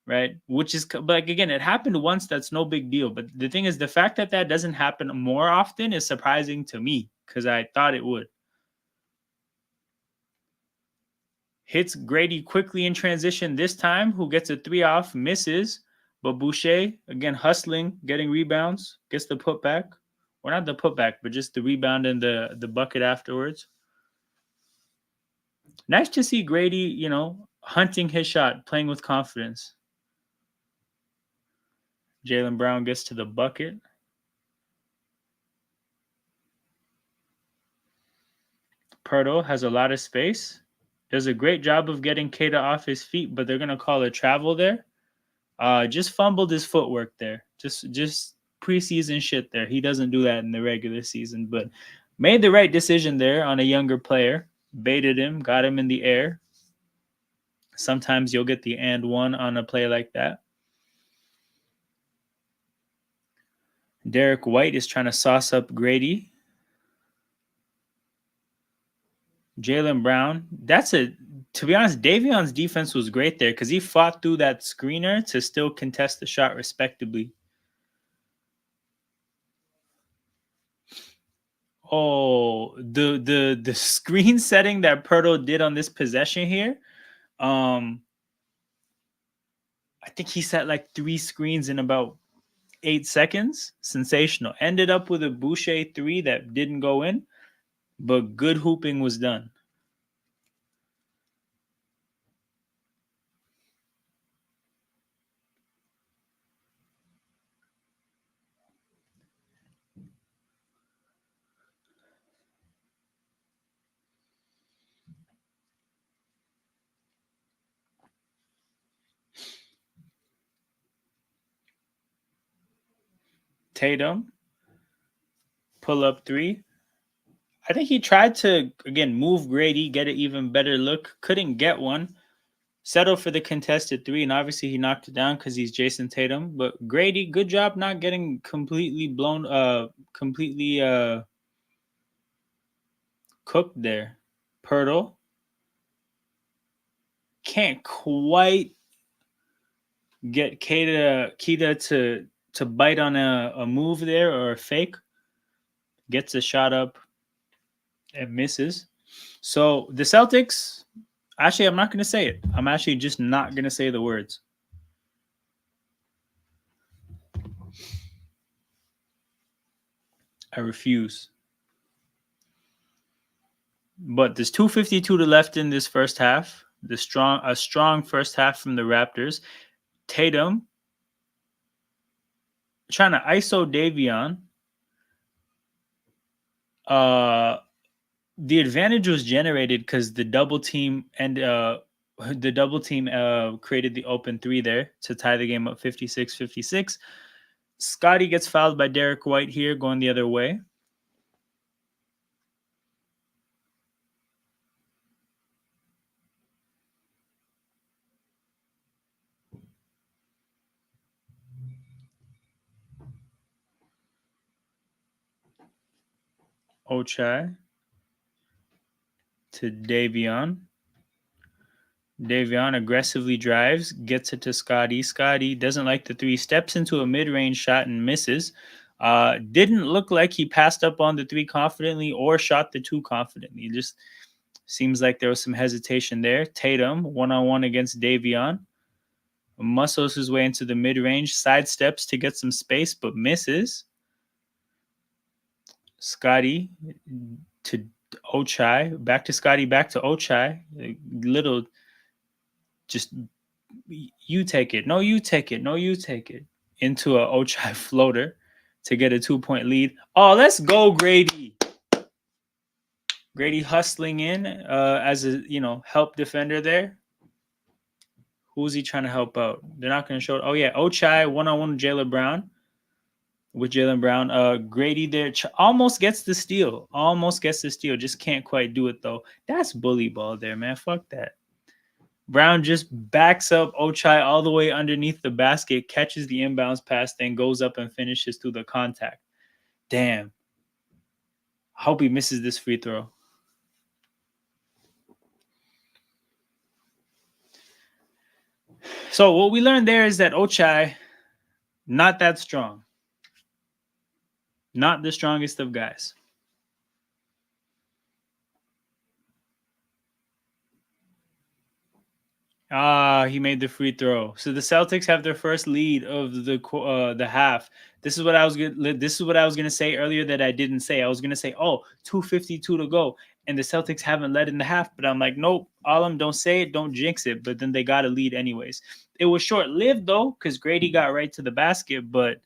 Right? Which is, like, again, it happened once. That's no big deal. But the thing is, the fact that that doesn't happen more often is surprising to me because I thought it would. Hits Grady quickly in transition this time, who gets a three off, misses. But Boucher, again, hustling, getting rebounds, gets the putback. Or not the putback, but just the rebound and the bucket afterwards. Nice to see Grady, hunting his shot, playing with confidence. Jaylen Brown gets to the bucket. Pirtle has a lot of space. Does a great job of getting Keita off his feet, but they're going to call a travel there. Just fumbled his footwork there. Just preseason shit there. He doesn't do that in the regular season, but made the right decision there on a younger player. Baited him, got him in the air. Sometimes you'll get the and one on a play like that. Derek White is trying to sauce up Grady. Jaylen Brown. To be honest, Davion's defense was great there because he fought through that screener to still contest the shot respectably. Oh, the screen setting that Pirtle did on this possession here. I think he set like 3 screens in about 8 seconds. Sensational. Ended up with a Boucher 3 that didn't go in, but good hooping was done. Tatum, pull up 3. I think he tried to, again, move Grady, get an even better look. Couldn't get one. Settled for the contested 3, and obviously he knocked it down because he's Jason Tatum. But Grady, good job not getting completely cooked there. Pirtle can't quite get Keita to bite on a move there or a fake. Gets a shot up and misses. So the Celtics, actually, I'm not going to say it. I'm actually just not going to say the words. I refuse. But there's 2:52 to left in this first half. A strong first half from the Raptors. Tatum trying to ISO Davion. The advantage was generated because the double team created the open 3 there to tie the game up 56-56. Scotty gets fouled by Derek White here, going the other way. Ochai to Davion. Davion aggressively drives, gets it to Scotty. Scotty doesn't like the 3, steps into a mid-range shot and misses. Didn't look like he passed up on the 3 confidently or shot the 2 confidently. It just seems like there was some hesitation there. Tatum, one-on-one against Davion. Muscles his way into the mid-range, sidesteps to get some space, but misses. Scotty to Ochai, back to Scotty, back to Ochai. Little, just, you take it. No, you take it. No, you take it. Into a Ochai floater to get a 2-point lead. Oh, let's go, Grady. Grady hustling in as a help defender there. Who's he trying to help out? They're not going to show it. Oh, yeah. Ochai one-on-one with Jaylen Brown. Grady there almost gets the steal. Just can't quite do it, though. That's bully ball there, man. Fuck that. Brown just backs up Ochai all the way underneath the basket, catches the inbounds pass, then goes up and finishes through the contact. Damn. I hope he misses this free throw. So what we learned there is that Ochai, not that strong. Not the strongest of guys. He made the free throw. So the Celtics have their first lead of the half. This is what I was gonna say earlier that I didn't say. I was gonna say, 2:52 to go, and the Celtics haven't led in the half. But I'm like, nope, Alam, don't say it, don't jinx it. But then they got a lead anyways. It was short lived though, because Grady got right to the basket. But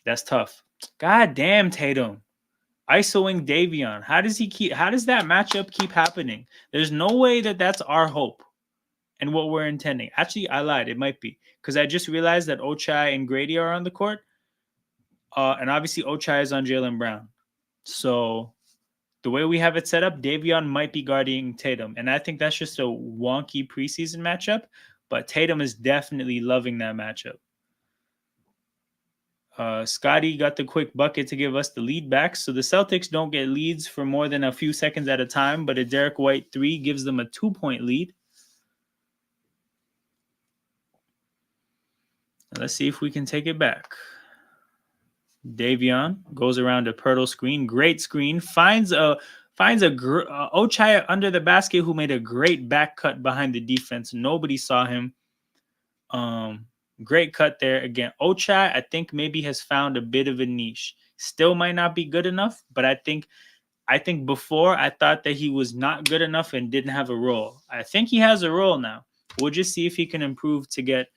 that's tough. God damn, Tatum. ISOing Davion. How does that matchup keep happening? There's no way that that's our hope and what we're intending. Actually, I lied. It might be because I just realized that Ochai and Grady are on the court. And obviously Ochai is on Jaylen Brown. So the way we have it set up, Davion might be guarding Tatum. And I think that's just a wonky preseason matchup. But Tatum is definitely loving that matchup. Scotty got the quick bucket to give us the lead back. So the Celtics don't get leads for more than a few seconds at a time, but a Derek White 3 gives them a 2-point lead. Let's see if we can take it back. Davion goes around a Pirtle screen. Great screen. Finds Ochai under the basket who made a great back cut behind the defense. Nobody saw him. Great cut there. Again, Ochai, I think maybe has found a bit of a niche. Still might not be good enough, but I think before I thought that he was not good enough and didn't have a role. I think he has a role now. We'll just see if he can improve to get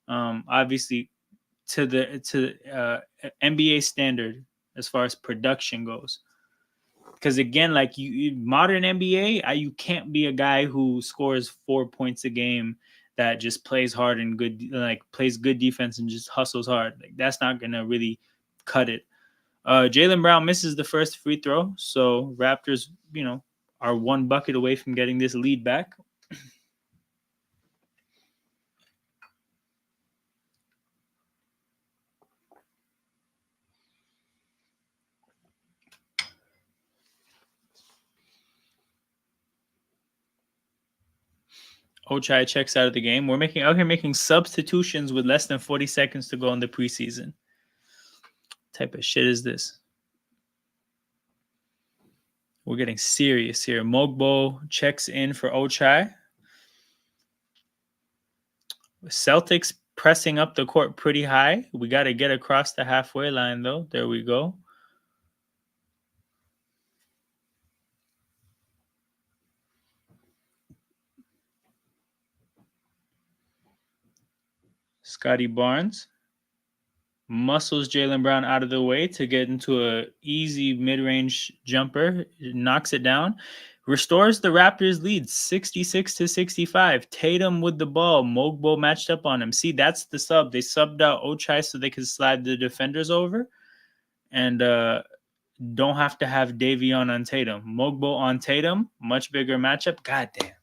obviously to the NBA standard as far as production goes. Because again, like modern NBA, you can't be a guy who scores 4 points a game that just plays hard and plays good defense and just hustles hard. Like that's not gonna really cut it. Jaylen Brown misses the first free throw, so Raptors, are one bucket away from getting this lead back. Ochai checks out of the game. We're out here making substitutions with less than 40 seconds to go in the preseason. What type of shit is this? We're getting serious here. Mogbo checks in for Ochai. Celtics pressing up the court pretty high. We got to get across the halfway line, though. There we go. Scotty Barnes muscles Jaylen Brown out of the way to get into a easy mid-range jumper, knocks it down, restores the Raptors lead 66-65. Tatum with the ball, Mogbo matched up on him. See, that's the sub. They subbed out Ochai so they could slide the defenders over and don't have to have Davion on Tatum. Mogbo on Tatum, much bigger matchup. God damn.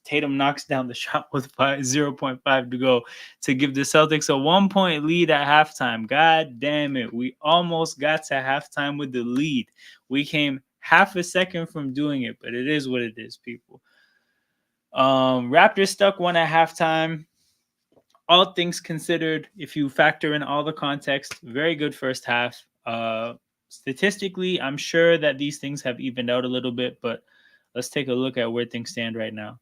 Tatum knocks down the shot with 0.5 to go to give the Celtics a 1-point lead at halftime. God damn it. We almost got to halftime with the lead. We came half a second from doing it, but it is what it is, people. Raptors stuck one at halftime. All things considered, if you factor in all the context, very good first half. Statistically, I'm sure that these things have evened out a little bit, but let's take a look at where things stand right now.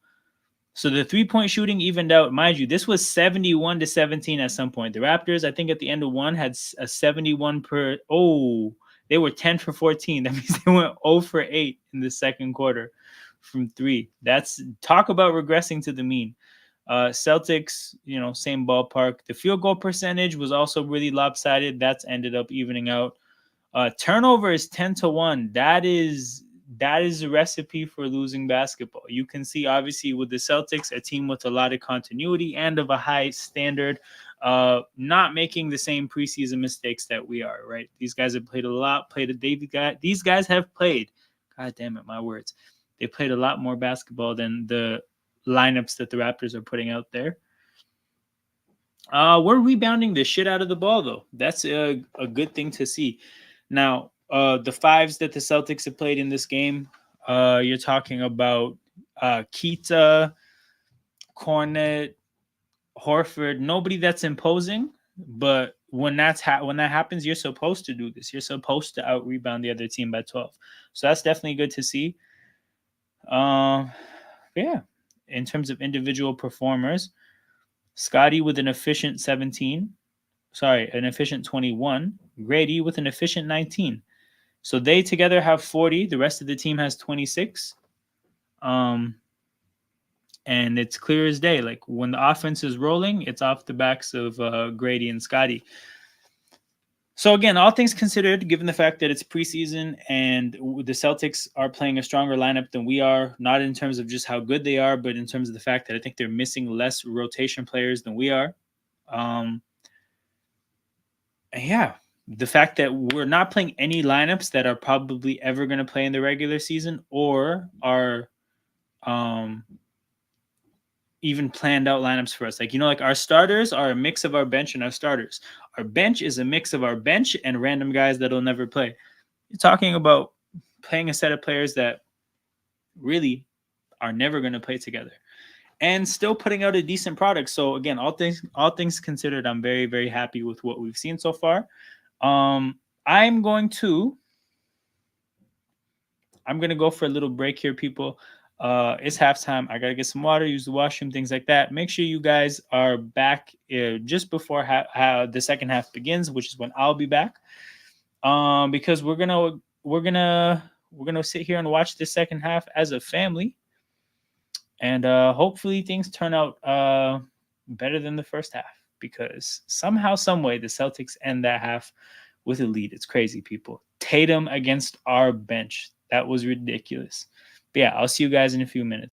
So the 3-point shooting evened out. Mind you, this was 71-17 at some point. The Raptors, I think at the end of one, had a 71 per. Oh, they were 10 for 14. That means they went 0 for 8 in the second quarter from 3. That's talk about regressing to the mean. Celtics, same ballpark. The field goal percentage was also really lopsided. That's ended up evening out. Turnover is 10-1. That is that is a recipe for losing basketball. You can see, obviously, with the Celtics, a team with a lot of continuity and of a high standard, not making the same preseason mistakes that we are, right? These guys have played a lot, these guys have played, God damn it, my words. They played a lot more basketball than the lineups that the Raptors are putting out there. We're rebounding the shit out of the ball, though. That's a good thing to see. Now, the fives that the Celtics have played in this game, you're talking about Keita, Cornet, Horford. Nobody that's imposing, but when when that happens, you're supposed to do this. You're supposed to out rebound the other team by 12. So that's definitely good to see. Yeah. In terms of individual performers, Scotty with an efficient 17. Sorry, an efficient 21. Grady with an efficient 19. So they together have 40. The rest of the team has 26. And it's clear as day. Like when the offense is rolling, it's off the backs of Grady and Scotty. So again, all things considered, given the fact that it's preseason and the Celtics are playing a stronger lineup than we are, not in terms of just how good they are, but in terms of the fact that I think they're missing less rotation players than we are. Yeah, the fact that we're not playing any lineups that are probably ever going to play in the regular season or are even planned out lineups for us. Like, like our starters are a mix of our bench and our starters. Our bench is a mix of our bench and random guys that'll never play. You're talking about playing a set of players that really are never going to play together and still putting out a decent product. So again, all things considered, I'm very, very happy with what we've seen so far. I'm going to go for a little break here, people. It's halftime. I gotta get some water, use the washroom, things like that. Make sure you guys are back just before the second half begins, which is when I'll be back. Because we're gonna sit here and watch the second half as a family, and hopefully things turn out better than the first half. Because somehow, some way, the Celtics end that half with a lead. It's crazy, people. Tatum against our bench. That was ridiculous. But yeah, I'll see you guys in a few minutes.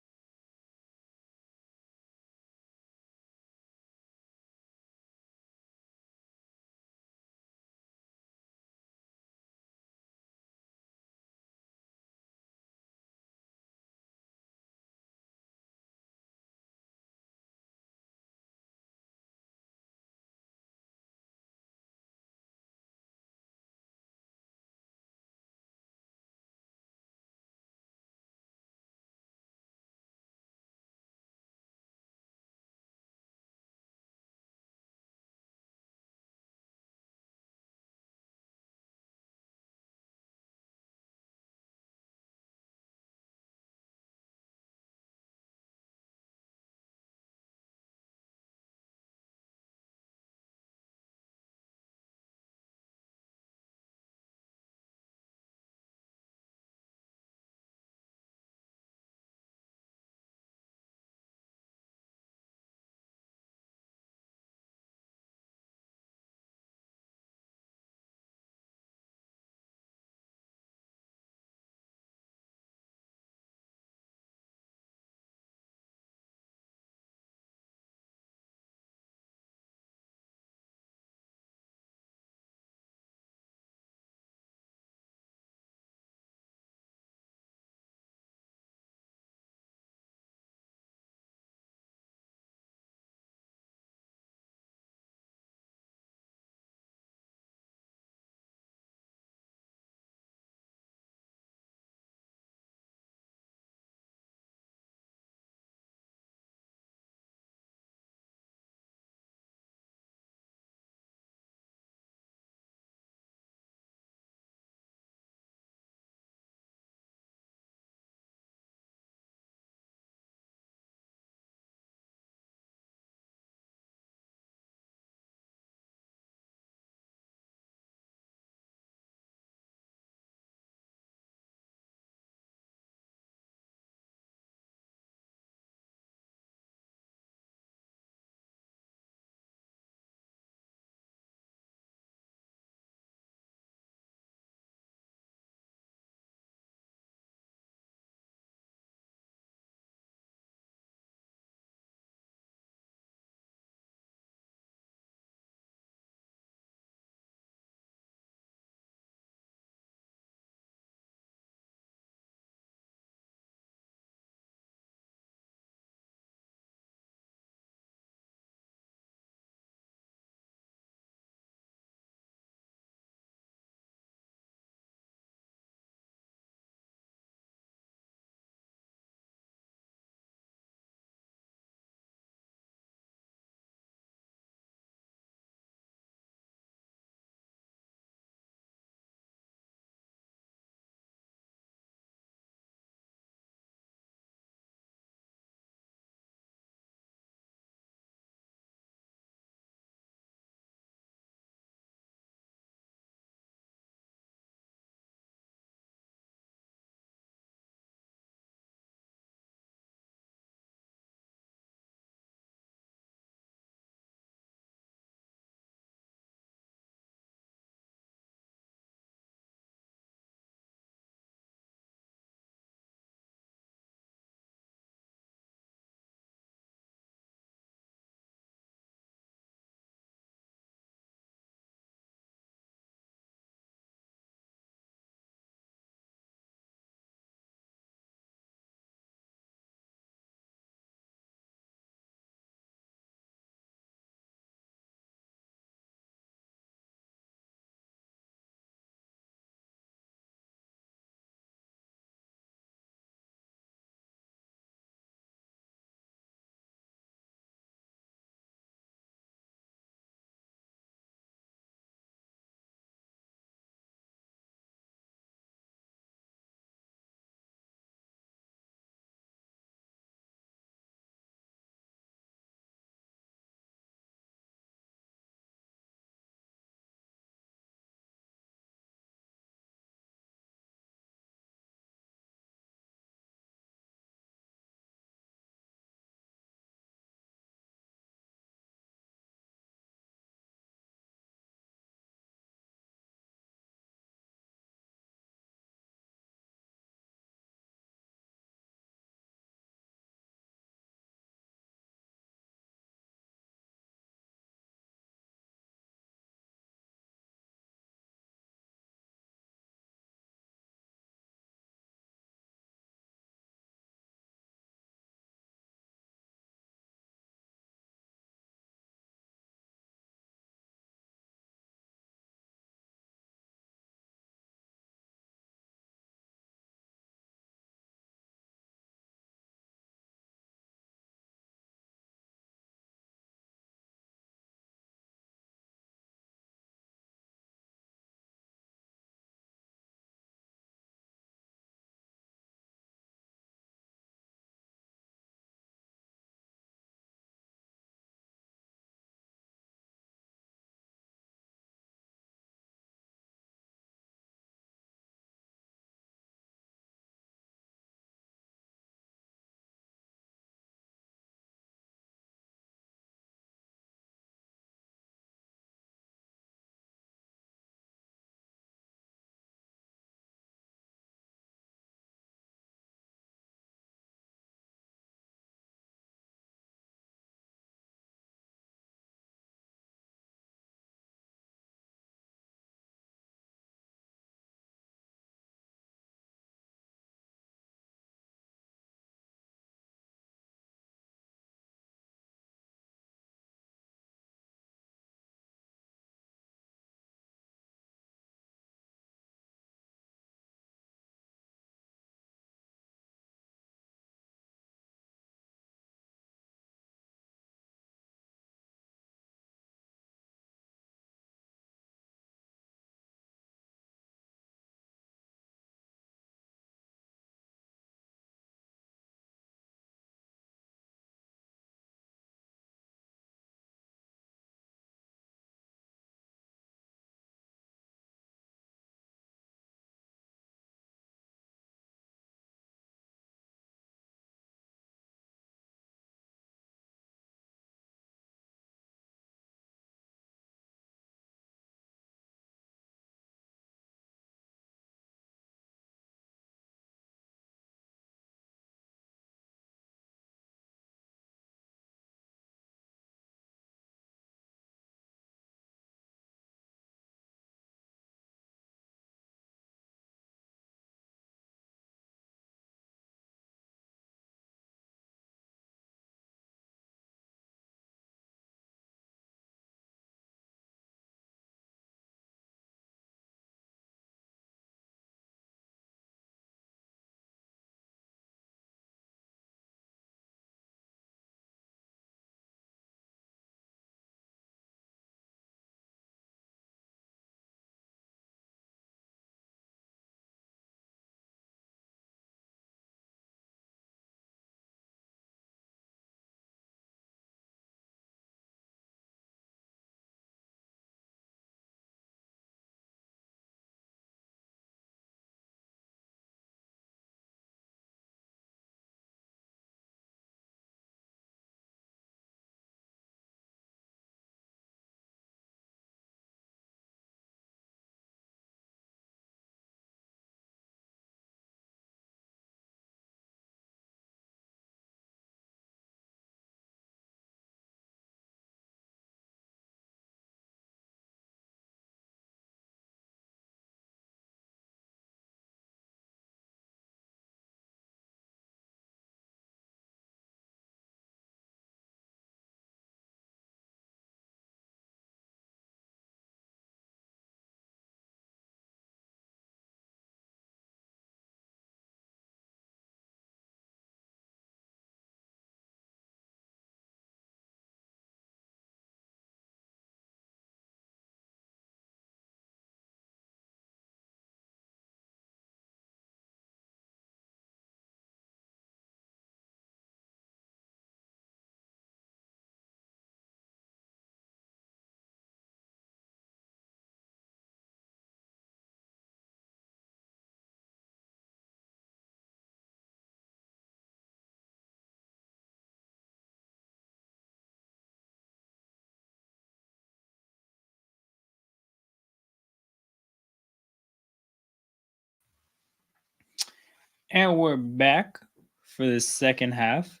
And we're back for the second half.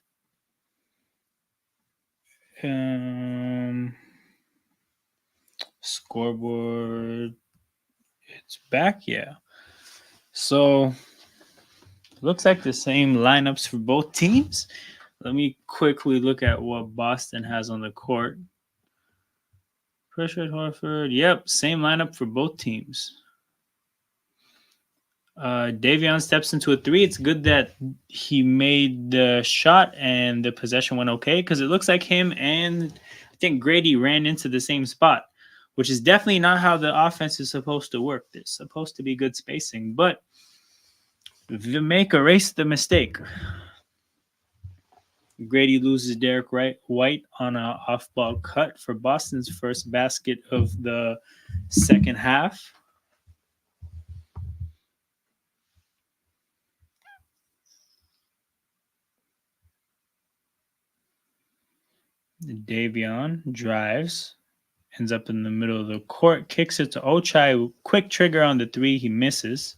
Scoreboard. It's back, yeah. So looks like the same lineups for both teams. Let me quickly look at what Boston has on the court. Pritchard, Horford. Yep, same lineup for both teams. Davion steps into a three. It's good that he made the shot and the possession went okay because it looks like him and I think Grady ran into the same spot, which is definitely not how the offense is supposed to work. There's supposed to be good spacing, but the make erase the mistake. Grady loses Derek White on an off-ball cut for Boston's first basket of the second half. Davion drives, ends up in the middle of the court, kicks it to Ochai. Quick trigger on the three. He misses.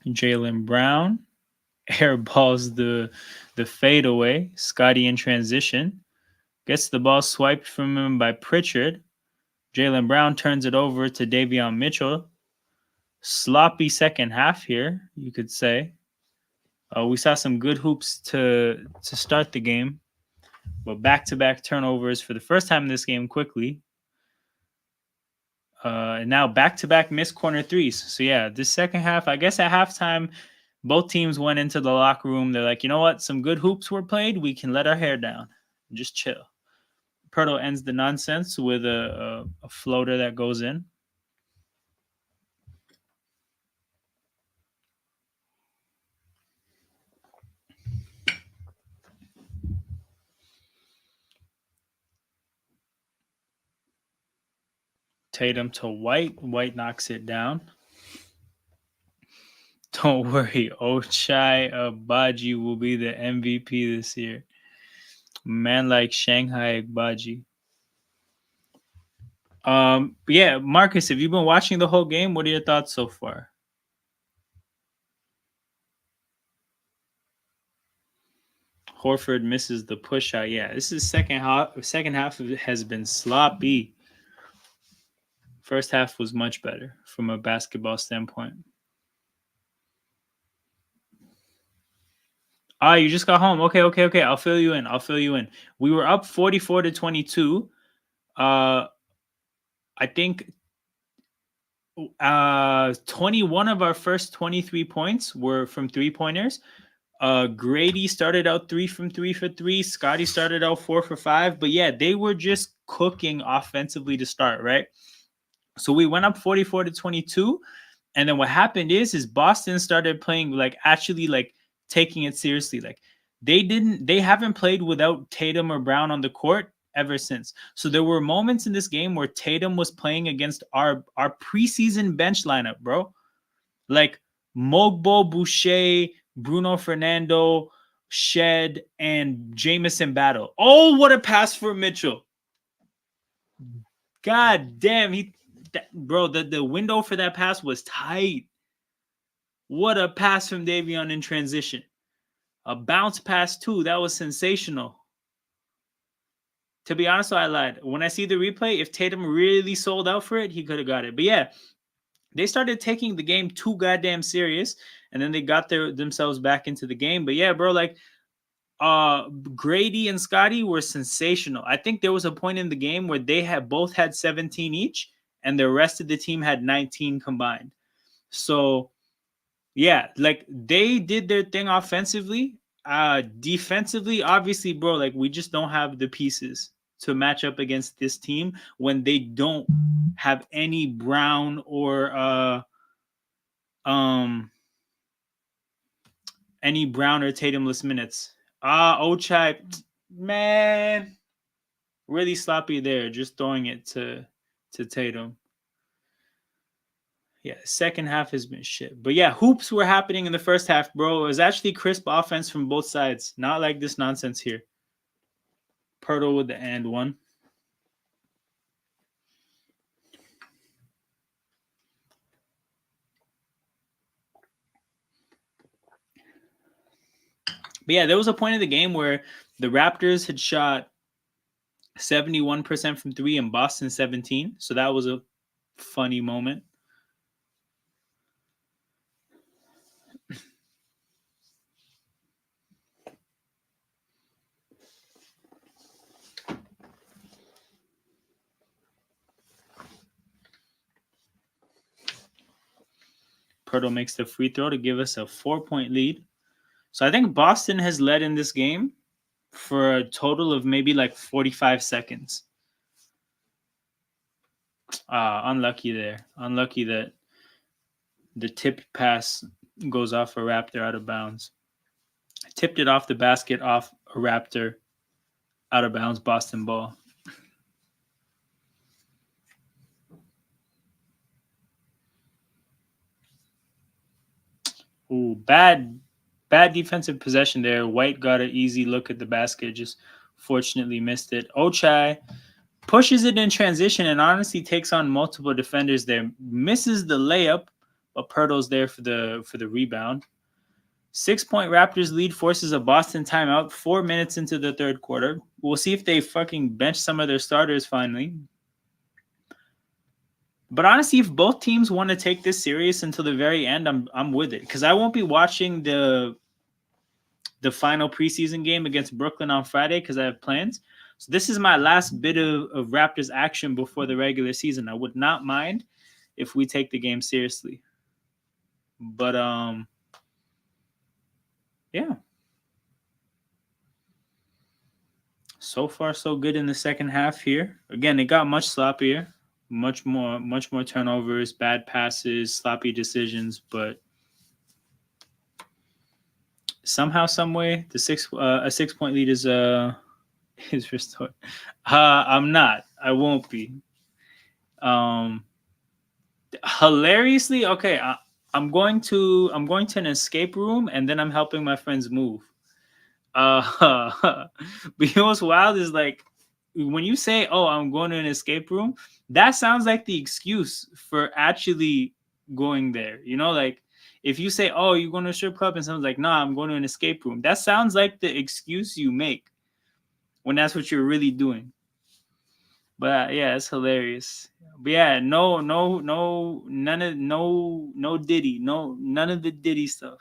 Jaylen Brown airballs the fadeaway. Scotty in transition. Gets the ball swiped from him by Pritchard. Jaylen Brown turns it over to Davion Mitchell. Sloppy second half here, you could say. We saw some good hoops to start the game, but back-to-back turnovers for the first time in this game quickly. And now back-to-back missed corner threes. So yeah, this second half, I guess at halftime, both teams went into the locker room. They're like, you know what? Some good hoops were played. We can let our hair down. Just chill. Pirtle ends the nonsense with a floater that goes in. Tatum to White. White knocks it down. Don't worry, Ochai Agbaji will be the MVP this year. Man like Shanghai Agbaji. Yeah, Marcus, have you been watching the whole game? What are your thoughts so far? Horford misses the push shot. Yeah, this is second half. Second half of it has been sloppy. First half was much better from a basketball standpoint. Ah, you just got home. Okay. I'll fill you in. We were up 44-22. I think 21 of our first 23 points were from three-pointers. Grady started out 3 from 3 for 3. Scotty started out 4 for 5. But yeah, they were just cooking offensively to start, right? So we went up 44-22. And then what happened is Boston started playing actually taking it seriously. They haven't played without Tatum or Brown on the court ever since. So there were moments in this game where Tatum was playing against our preseason bench lineup, bro. Like Mogbo, Boucher, Bruno Fernando, Shed, and Jamison Battle. Oh, what a pass for Mitchell. God damn, bro, the window for that pass was tight. What a pass from Davion in transition. A bounce pass, too. That was sensational. To be honest, I lied. When I see the replay, if Tatum really sold out for it, he could have got it. But yeah, they started taking the game too goddamn serious, and then they got themselves back into the game. But yeah, bro, Grady and Scotty were sensational. I think there was a point in the game where they had both had 17 each, and the rest of the team had 19 combined. So yeah, they did their thing offensively. Defensively, obviously, bro, we just don't have the pieces to match up against this team when they don't have any Brown or Tatumless minutes. Ochai, man, really sloppy there, just throwing it to Tatum. Yeah, second half has been shit. But yeah, hoops were happening in the first half, bro. It was actually crisp offense from both sides. Not like this nonsense here. Pirtle with the and one. But yeah, there was a point in the game where the Raptors had shot 71% from three and Boston 17. So that was a funny moment. Pirtle makes the free throw to give us a 4-point lead. So I think Boston has led in this game for a total of maybe like 45 seconds. Unlucky there. Unlucky that the tipped pass goes off a Raptor out of bounds. Tipped it off the basket, off a Raptor, out of bounds, Boston ball. Ooh, bad defensive possession there. White got an easy look at the basket, just fortunately missed it. Ochai pushes it in transition and honestly takes on multiple defenders there. Misses the layup, but Pirtle's there for the rebound. 6-point Raptors lead forces a Boston timeout 4 minutes into the third quarter. We'll see if they fucking bench some of their starters finally. But honestly, if both teams want to take this serious until the very end, I'm with it. Because I won't be watching the final preseason game against Brooklyn on Friday because I have plans. So this is my last bit of Raptors action before the regular season. I would not mind if we take the game seriously. But yeah. So far so good in the second half here. Again, it got much sloppier, much more turnovers, bad passes, sloppy decisions, but somehow, some way, a 6-point lead is restored. I'm not. I won't be. Um, Hilariously, okay. I'm going to an escape room, and then I'm helping my friends move. But you know what's wild is like when you say, "Oh, I'm going to an escape room," that sounds like the excuse for actually going there. You know, like if you say, "Oh, you're going to a strip club," and someone's like, "Nah, I'm going to an escape room," that sounds like the excuse you make when that's what you're really doing. But yeah, it's hilarious. But yeah, no Diddy, none of the Diddy stuff.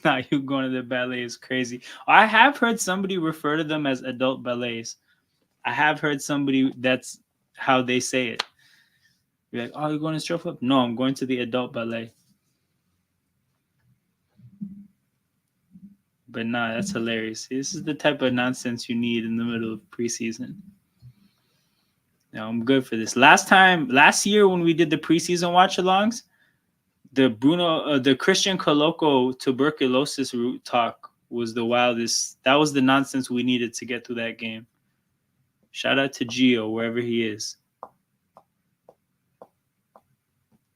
Nah, you going to the ballet is crazy. I have heard somebody refer to them as adult ballets. I have heard somebody that's how they say it. You're like, oh, you're going to strip club? No, I'm going to the adult ballet. But nah, that's hilarious. This is the type of nonsense you need in the middle of preseason. No, I'm good for this. Last year when we did the preseason watch-alongs, the Christian Coloco tuberculosis route talk was the wildest. That was the nonsense we needed to get through that game. Shout out to Gio wherever he is.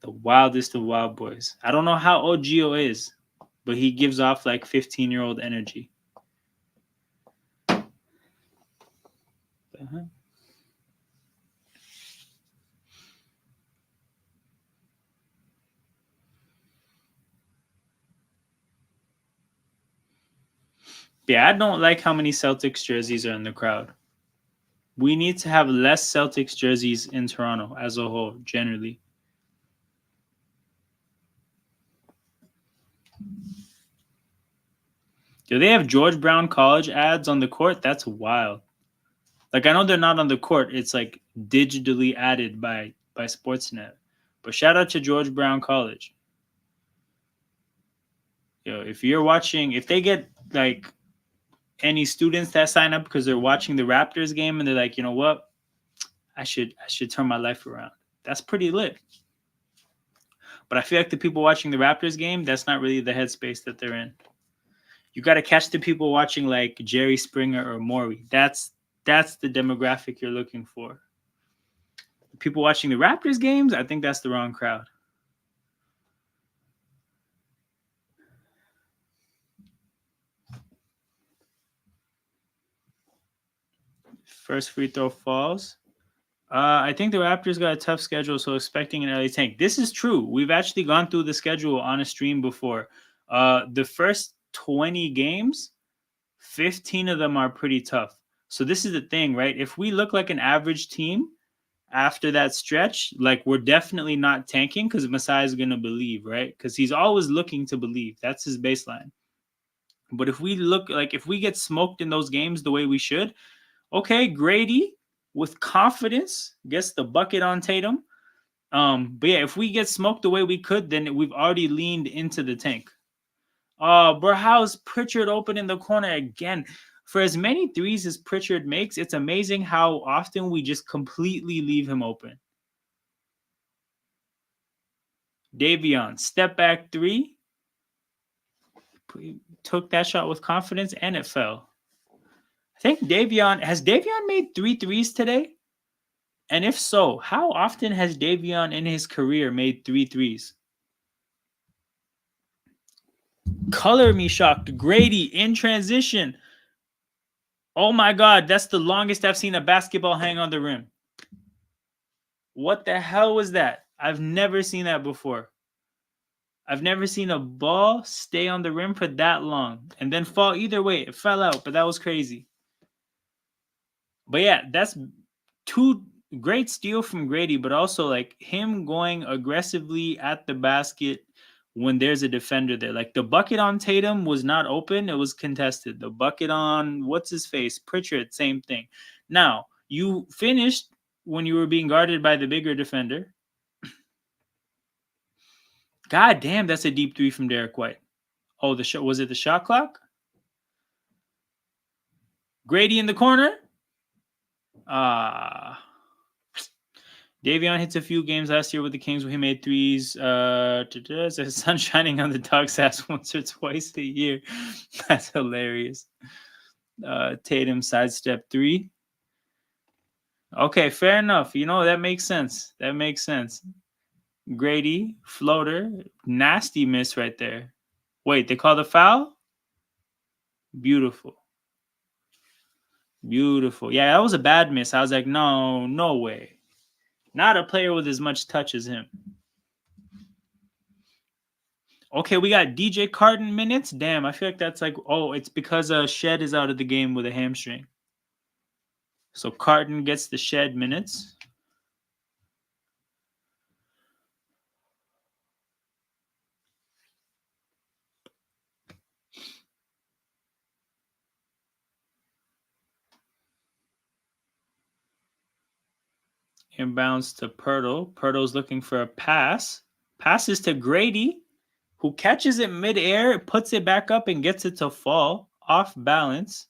The wildest of wild boys. I don't know how old Gio is, but he gives off like 15-year-old energy. Uh-huh. Yeah, I don't like how many Celtics jerseys are in the crowd. We need to have less Celtics jerseys in Toronto as a whole, generally. Do they have George Brown College ads on the court? That's wild. Like I know they're not on the court. It's like digitally added by Sportsnet. But shout out to George Brown College. If you're watching, if they get like any students that sign up because they're watching the Raptors game and they're like, you know what, I should turn my life around. That's pretty lit. But I feel like the people watching the Raptors game, that's not really the headspace that they're in. You got to catch the people watching like Jerry Springer or Maury. That's the demographic you're looking for. The people watching the Raptors games, I think that's the wrong crowd. First free throw falls. I think the Raptors got a tough schedule, so expecting an early tank. This is true. We've actually gone through the schedule on a stream before. The first 20 games, 15 of them are pretty tough. So this is the thing, right? If we look like an average team after that stretch, like we're definitely not tanking because Masai is going to believe, right? Because he's always looking to believe. That's his baseline. But if we look like if we get smoked in those games the way we should, okay, Grady with confidence gets the bucket on Tatum. But yeah, if we get smoked the way we could, then we've already leaned into the tank. Bro, how's Pritchard open in the corner again? For as many threes as Pritchard makes, it's amazing how often we just completely leave him open. Davion, step back three. Took that shot with confidence and it fell. I think has Davion made 3 threes today? And if so, how often has Davion in his career made 3 threes? Color me shocked. Grady in transition. Oh my God, that's the longest I've seen a basketball hang on the rim. What the hell was that? I've never seen that before. I've never seen a ball stay on the rim for that long and then fall either way. It fell out, but that was crazy. But yeah, that's 2 great steal from Grady, but also like him going aggressively at the basket when there's a defender there. Like the bucket on Tatum was not open, it was contested. The bucket on what's his face? Pritchard, same thing. Now, you finished when you were being guarded by the bigger defender. God damn, that's a deep 3 from Derek White. Oh, the shot was it the shot clock? Grady in the corner? Davion hits a few games last year with the Kings where he made threes. The sun shining on the dog's ass once or twice a year. That's hilarious. Tatum sidestep 3. Okay, fair enough. You know, that makes sense. That makes sense. Grady, floater, nasty miss right there. Wait, they called a foul? Beautiful. Beautiful. Yeah, that was a bad miss. I was like, no way. Not a player with as much touch as him. Okay, we got DJ Carton minutes. Damn, I feel like that's like, it's because Shed is out of the game with a hamstring. So Carton gets the Shed minutes. Inbounds to Pirtle. Pirtle's looking for a pass. Passes to Grady, who catches it midair, puts it back up, and gets it to fall off balance.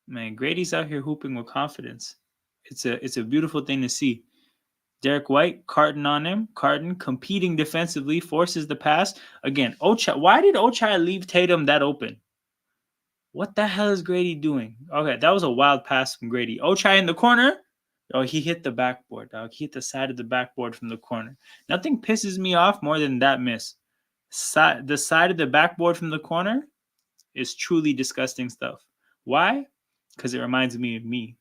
Man, Grady's out here hooping with confidence. It's a beautiful thing to see. Derek White, Carton on him. Carton competing defensively, forces the pass. Again, Ochai. Why did Ochai leave Tatum that open? What the hell is Grady doing? Okay, that was a wild pass from Grady. Ochai in the corner. Oh, he hit the backboard, dog. He hit the side of the backboard from the corner. Nothing pisses me off more than that miss. The side of the backboard from the corner is truly disgusting stuff. Why? Because it reminds me of me.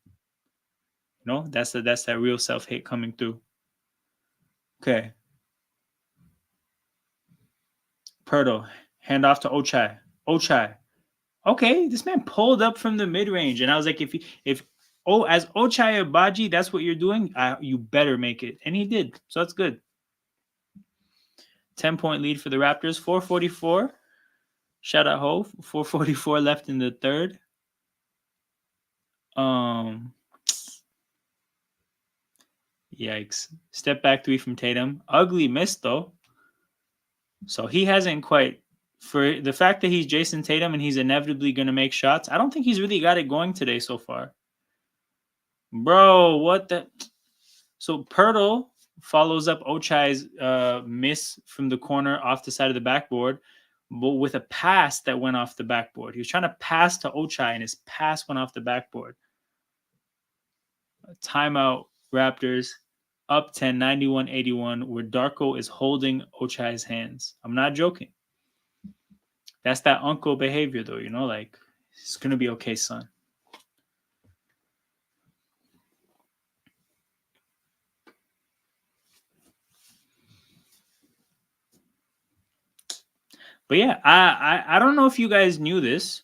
You know, that's that real self-hate coming through. Okay. Pirtle, hand off to Ochai. Ochai. Okay, this man pulled up from the mid-range, and I was like, as Ochai Abaji, that's what you're doing, you better make it. And he did, so that's good. 10-point lead for the Raptors, 4:44. Shout out Ho, 4:44 left in the third. Yikes. Step back 3 from Tatum. Ugly miss, though. So he hasn't quite, for the fact that he's Jason Tatum and he's inevitably going to make shots, I don't think he's really got it going today so far. Bro, what the? So Pirtle follows up Ochai's miss from the corner off the side of the backboard, but with a pass that went off the backboard. He was trying to pass to Ochai, and his pass went off the backboard. Timeout, Raptors. Up 10, 91-81, where Darko is holding Ochai's hands. I'm not joking. That's that uncle behavior, though, you know, like, it's going to be okay, son. But yeah, I don't know if you guys knew this,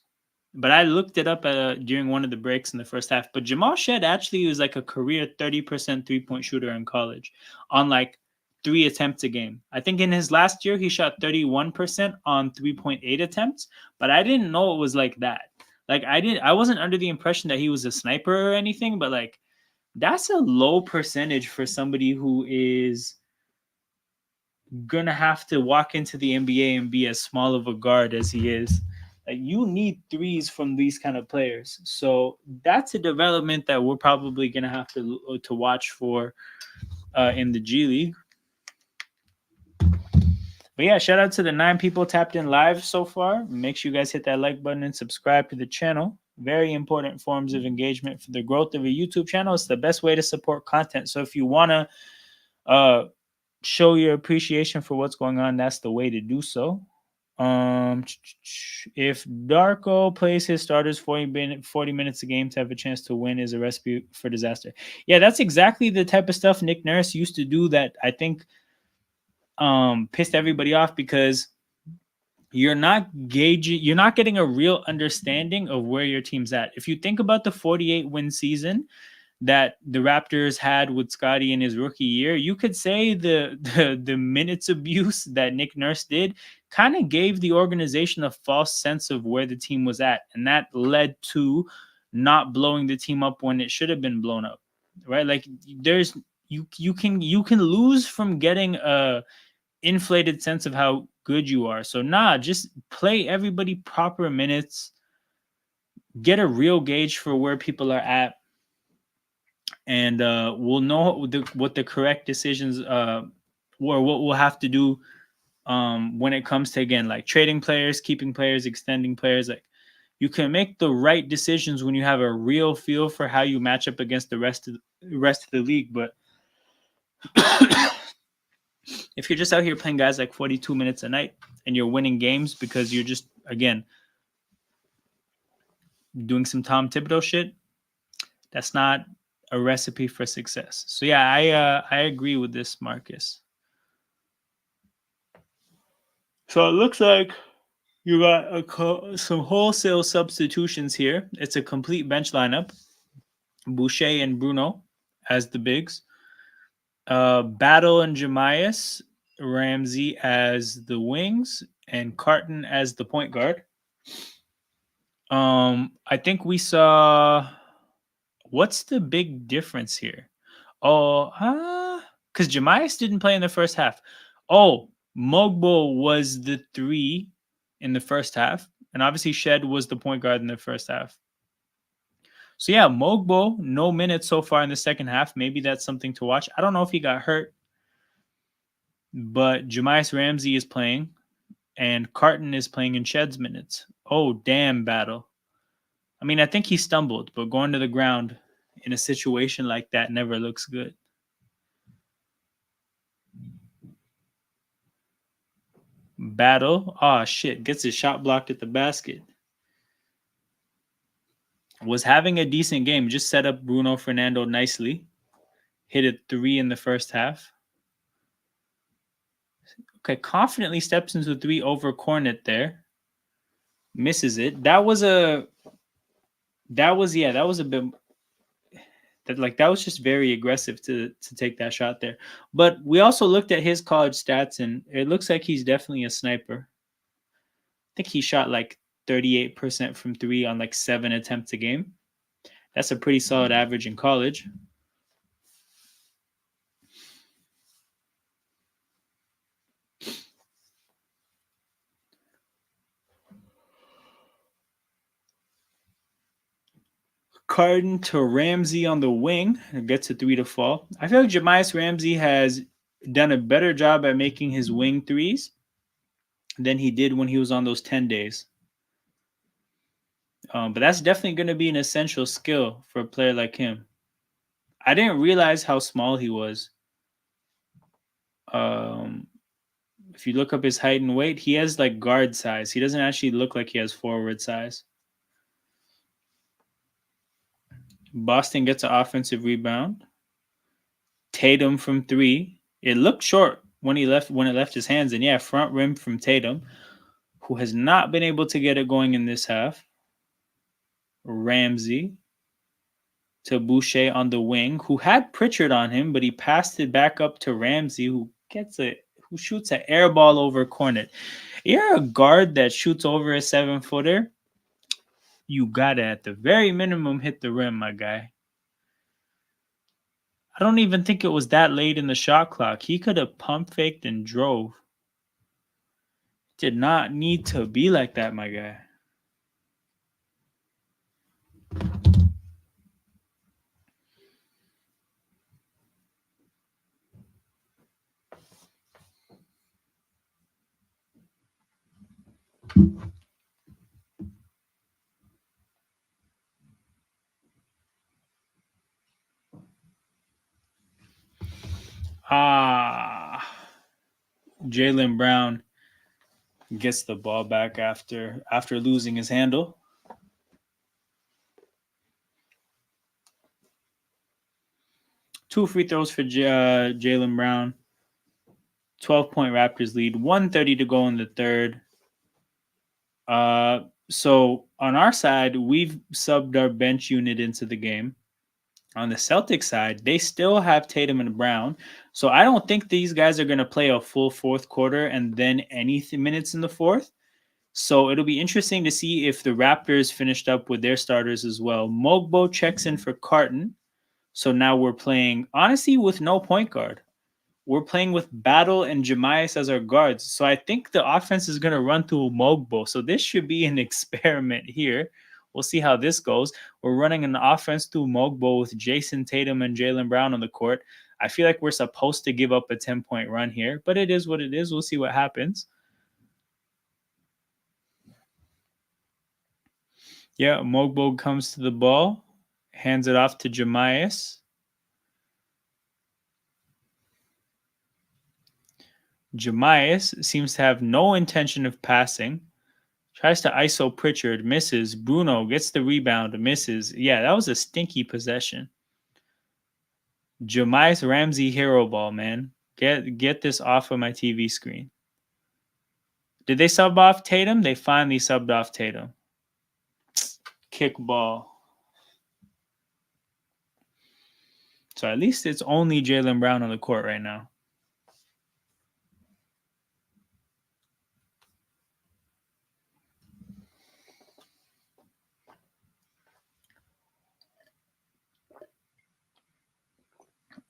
but I looked it up during one of the breaks in the first half. But Jamal Shed actually was like a career 30% 3-point shooter in college on like 3 attempts a game. I think in his last year, he shot 31% on 3.8 attempts, but I didn't know it was like that. Like I wasn't under the impression that he was a sniper or anything, but like that's a low percentage for somebody who is gonna have to walk into the NBA and be as small of a guard as he is. Like you need threes from these kind of players. So that's a development that we're probably gonna have to watch for in the G League. But yeah, shout out to the 9 people tapped in live so far. Make sure you guys hit that like button and subscribe to the channel. Very important forms of engagement for the growth of a YouTube channel. It's the best way to support content. So if you wanna show your appreciation for what's going on, that's the way to do so. If Darko plays his starters 40 minutes a game to have a chance to win is a recipe for disaster. Yeah, that's exactly the type of stuff Nick Nurse used to do that I think pissed everybody off, because you're not getting a real understanding of where your team's at. If you think about the 48 win season that the Raptors had with Scotty in his rookie year, you could say the minutes abuse that Nick Nurse did kind of gave the organization a false sense of where the team was at, and that led to not blowing the team up when it should have been blown up, right? Like there's you can lose from getting a inflated sense of how good you are. So just play everybody proper minutes, get a real gauge for where people are at, and we'll know what the correct decisions or what we'll have to do when it comes to, again, like trading players, keeping players, extending players. Like you can make the right decisions when you have a real feel for how you match up against the rest of the league. But if you're just out here playing guys like 42 minutes a night and you're winning games because you're just, again, doing some Tom Thibodeau shit, that's not a recipe for success. So yeah, I agree with this, Marcus. So it looks like you got some wholesale substitutions here. It's a complete bench lineup. Boucher and Bruno as the bigs. Battle and Jemias, Ramsey as the wings, and Carton as the point guard. I think we saw. What's the big difference here? Oh, because Jemias didn't play in the first half. Oh, Mogbo was the 3 in the first half, and obviously Shed was the point guard in the first half. So yeah, Mogbo, no minutes so far in the second half. Maybe that's something to watch. I don't know if he got hurt, but Jemias Ramsey is playing, and Carton is playing in Shed's minutes. Oh, damn, Battle. I mean, I think he stumbled, but going to the ground in a situation like that never looks good. Battle. Oh, shit. Gets his shot blocked at the basket. Was having a decent game. Just set up Bruno Fernando nicely. Hit a 3 in the first half. Okay, confidently steps into 3 over Cornet there. Misses it. That was a bit that was just very aggressive to take that shot there. But we also looked at his college stats, and it looks like he's definitely a sniper. I think he shot like 38% from 3 on like 7 attempts a game. That's a pretty solid average in college. Carden to Ramsey on the wing. It gets a 3 to fall. I feel like Jemias Ramsey has done a better job at making his wing threes than he did when he was on those 10 days. But that's definitely going to be an essential skill for a player like him. I didn't realize how small he was. If you look up his height and weight, he has like guard size. He doesn't actually look like he has forward size. Boston gets an offensive rebound. Tatum from 3. It looked short when it left his hands, and yeah, front rim from Tatum. who has not been able to get it going in this half. Ramsey to Boucher on the wing, who had Pritchard on him, but he passed it back up to Ramsey, who shoots an air ball over Cornet. You're a guard that shoots over a 7-footer. You gotta, at the very minimum, hit the rim, my guy. I don't even think it was that late in the shot clock. He could have pump faked and drove. Did not need to be like that, my guy. Jaylen Brown gets the ball back after losing his handle. Two free throws for Jaylen Brown. 12-point Raptors lead. 1:30 to go in the third. So on our side, we've subbed our bench unit into the game. On the Celtics side, they still have Tatum and Brown. So I don't think these guys are going to play a full fourth quarter and then any minutes in the fourth. So it'll be interesting to see if the Raptors finished up with their starters as well. Mogbo checks in for Carton. So now we're playing, honestly, with no point guard. We're playing with Battle and Jemias as our guards. So I think the offense is going to run through Mogbo. So this should be an experiment here. We'll see how this goes. We're running an offense through Mogbo with Jason Tatum and Jaylen Brown on the court. I feel like we're supposed to give up a 10-point run here, but it is what it is. We'll see what happens. Yeah, Mogbo comes to the ball, hands it off to Jemias. Jemias seems to have no intention of passing. Tries to ISO Pritchard, misses. Bruno gets the rebound, misses. Yeah, that was a stinky possession. Jemias Ramsey hero ball, man. Get this off of my TV screen. Did they sub off Tatum? They finally subbed off Tatum. Kick ball. So at least it's only Jaylen Brown on the court right now.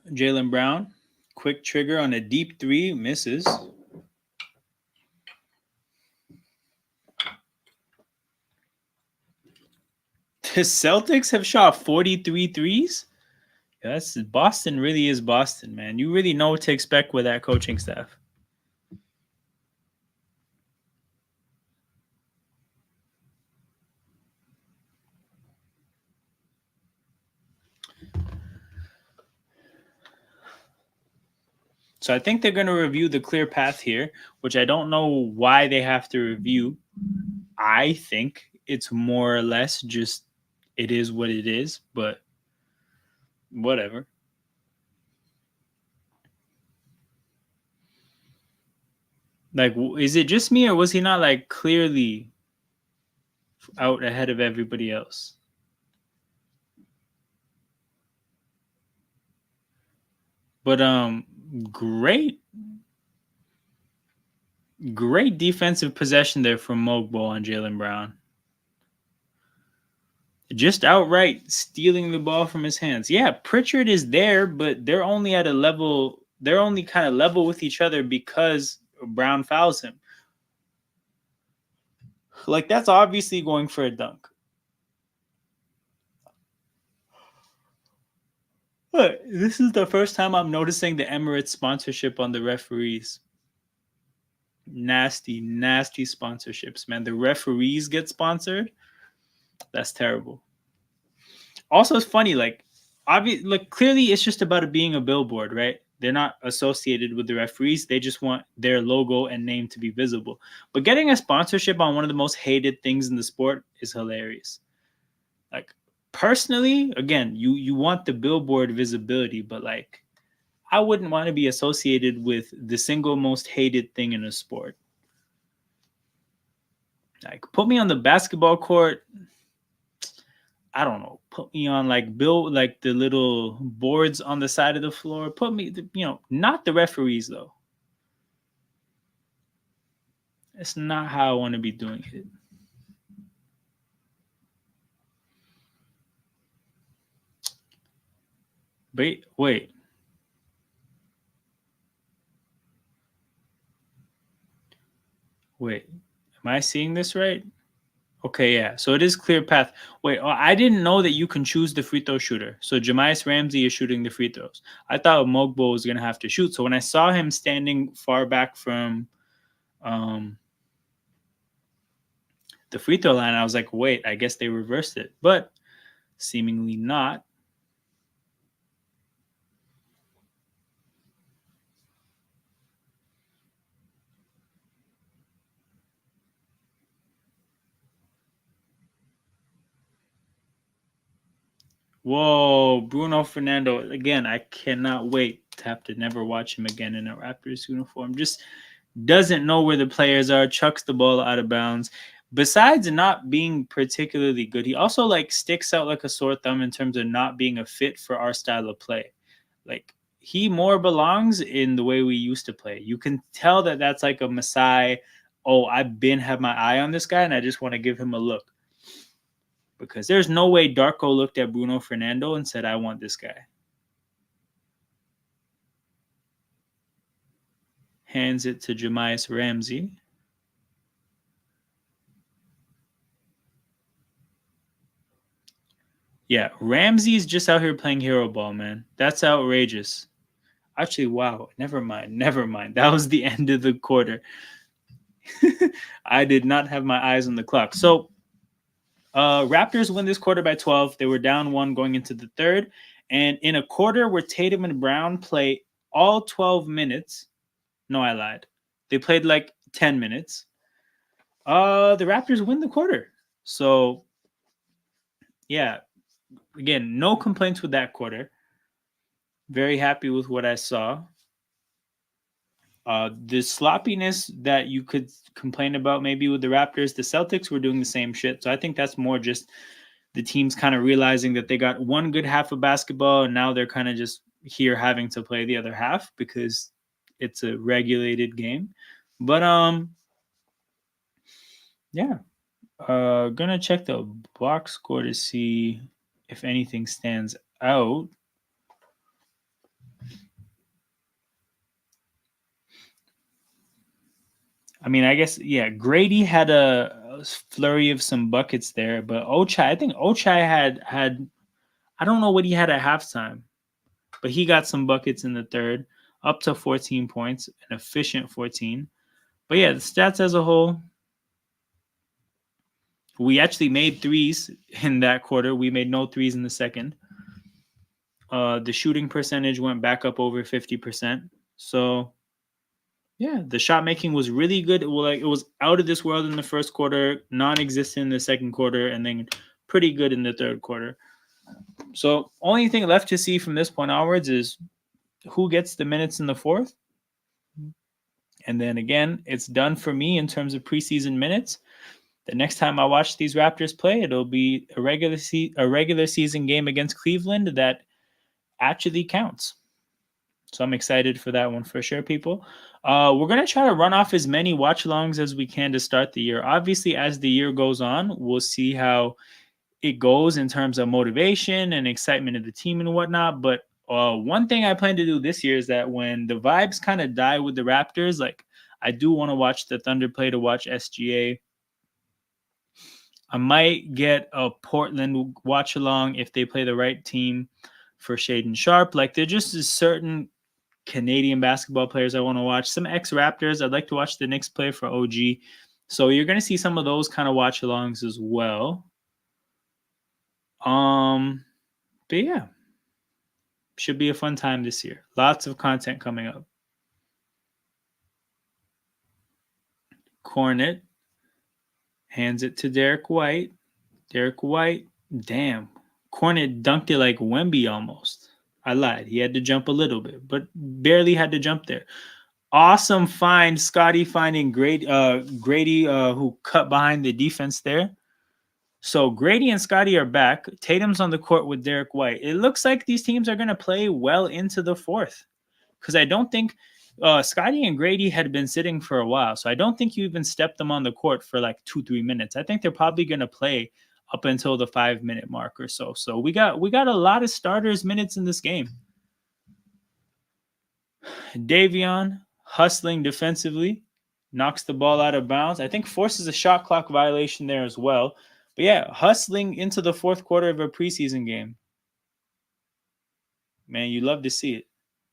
Jaylen Brown, quick trigger on a deep three, misses. The Celtics have shot 43 threes. Yeah, Boston really is Boston, man. You really know what to expect with that coaching staff. So I think they're going to review the clear path here, which I don't know why they have to review. I think it's more or less just it is what it is, but whatever. Like, is it just me or was he not like clearly out ahead of everybody else? But great defensive possession there from Mogbo on Jaylen Brown. Just outright stealing the ball from his hands. Yeah, Pritchard is there, but they're only at a level. They're only kind of level with each other because Brown fouls him. Like, that's obviously going for a dunk. But this is the first time I'm noticing the Emirates sponsorship on the referees. Nasty sponsorships, man. The referees get sponsored. That's terrible. Also, it's funny, like, clearly it's just about it being a billboard, right? They're not associated with the referees. They just want their logo and name to be visible. But getting a sponsorship on one of the most hated things in the sport is hilarious. Like, personally, again, you want the billboard visibility, but like, I wouldn't want to be associated with the single most hated thing in a sport. Like, put me on the basketball court. I don't know. Put me on like build like the little boards on the side of the floor. Put me, not the referees though. It's not how I want to be doing it. Wait. Am I seeing this right? Okay, yeah. So it is clear path. Wait, I didn't know that you can choose the free throw shooter. So Jemias Ramsey is shooting the free throws. I thought Mogbo was gonna have to shoot. So when I saw him standing far back from um, the free throw line, I was like, wait, I guess they reversed it, but seemingly not. Whoa, Bruno Fernando. Again, I cannot wait to have to never watch him again in a Raptors uniform. Just doesn't know where the players are, chucks the ball out of bounds. Besides not being particularly good, he also like sticks out like a sore thumb in terms of not being a fit for our style of play. Like, he more belongs in the way we used to play. You can tell that that's like a Masai. Oh, I've been have my eye on this guy and I just want to give him a look. Because there's no way Darko looked at Bruno Fernando and said, I want this guy. Hands it to Jemias Ramsey. Yeah, Ramsey's just out here playing hero ball, man. That's outrageous. Actually, wow. Never mind. That was the end of the quarter. I did not have my eyes on the clock. So, Raptors win this quarter by 12. They were down one going into the third. And in a quarter where Tatum and Brown play all 12 minutes, no, I lied. They played like 10 minutes. The Raptors win the quarter. So, yeah, again, no complaints with that quarter. Very happy with what I saw. The sloppiness that you could complain about maybe with the Raptors, the Celtics were doing the same shit. So I think that's more just the teams kind of realizing that they got one good half of basketball and now they're kind of just here having to play the other half because it's a regulated game. But yeah. Gonna check the box score to see if anything stands out. I mean, I guess yeah. Grady had a flurry of some buckets there, but Ochai, I think Ochai had I don't know what he had at halftime, but he got some buckets in the third, up to 14 points, an efficient 14. But yeah, the stats as a whole, we actually made threes in that quarter. We made no threes in the second. The shooting percentage went back up over 50%. So yeah, the shot making was really good. It was out of this world in the first quarter, non-existent in the second quarter, and then pretty good in the third quarter. So only thing left to see from this point onwards is who gets the minutes in the fourth. And then again, it's done for me in terms of preseason minutes. The next time I watch these Raptors play, it'll be a regular season game against Cleveland that actually counts. So I'm excited for that one for sure, people. We're going to try to run off as many watch-alongs as we can to start the year. Obviously, as the year goes on, we'll see how it goes in terms of motivation and excitement of the team and whatnot. But one thing I plan to do this year is that when the vibes kind of die with the Raptors, like I do want to watch the Thunder play to watch SGA. I might get a Portland watch along if they play the right team for Shaden Sharp. Like there just is certain Canadian basketball players I want to watch. Some ex-Raptors. I'd like to watch the Knicks play for OG. So you're going to see some of those kind of watch-alongs as well. But yeah, should be a fun time this year. Lots of content coming up. Cornet hands it to Derek White. Derek White, damn. Cornet dunked it like Wemby almost. I lied. He had to jump a little bit, but barely had to jump there. Awesome find, Scotty finding Grady, who cut behind the defense there. So Grady and Scotty are back. Tatum's on the court with Derek White. It looks like these teams are going to play well into the fourth, because I don't think Scotty and Grady had been sitting for a while. So I don't think you even stepped them on the court for like 2-3 minutes. I think they're probably going to play up until the 5 minute mark or so. So we got a lot of starters minutes in this game. Davion hustling defensively, knocks the ball out of bounds. I think forces a shot clock violation there as well. But yeah, hustling into the fourth quarter of a preseason game. Man, you love to see it.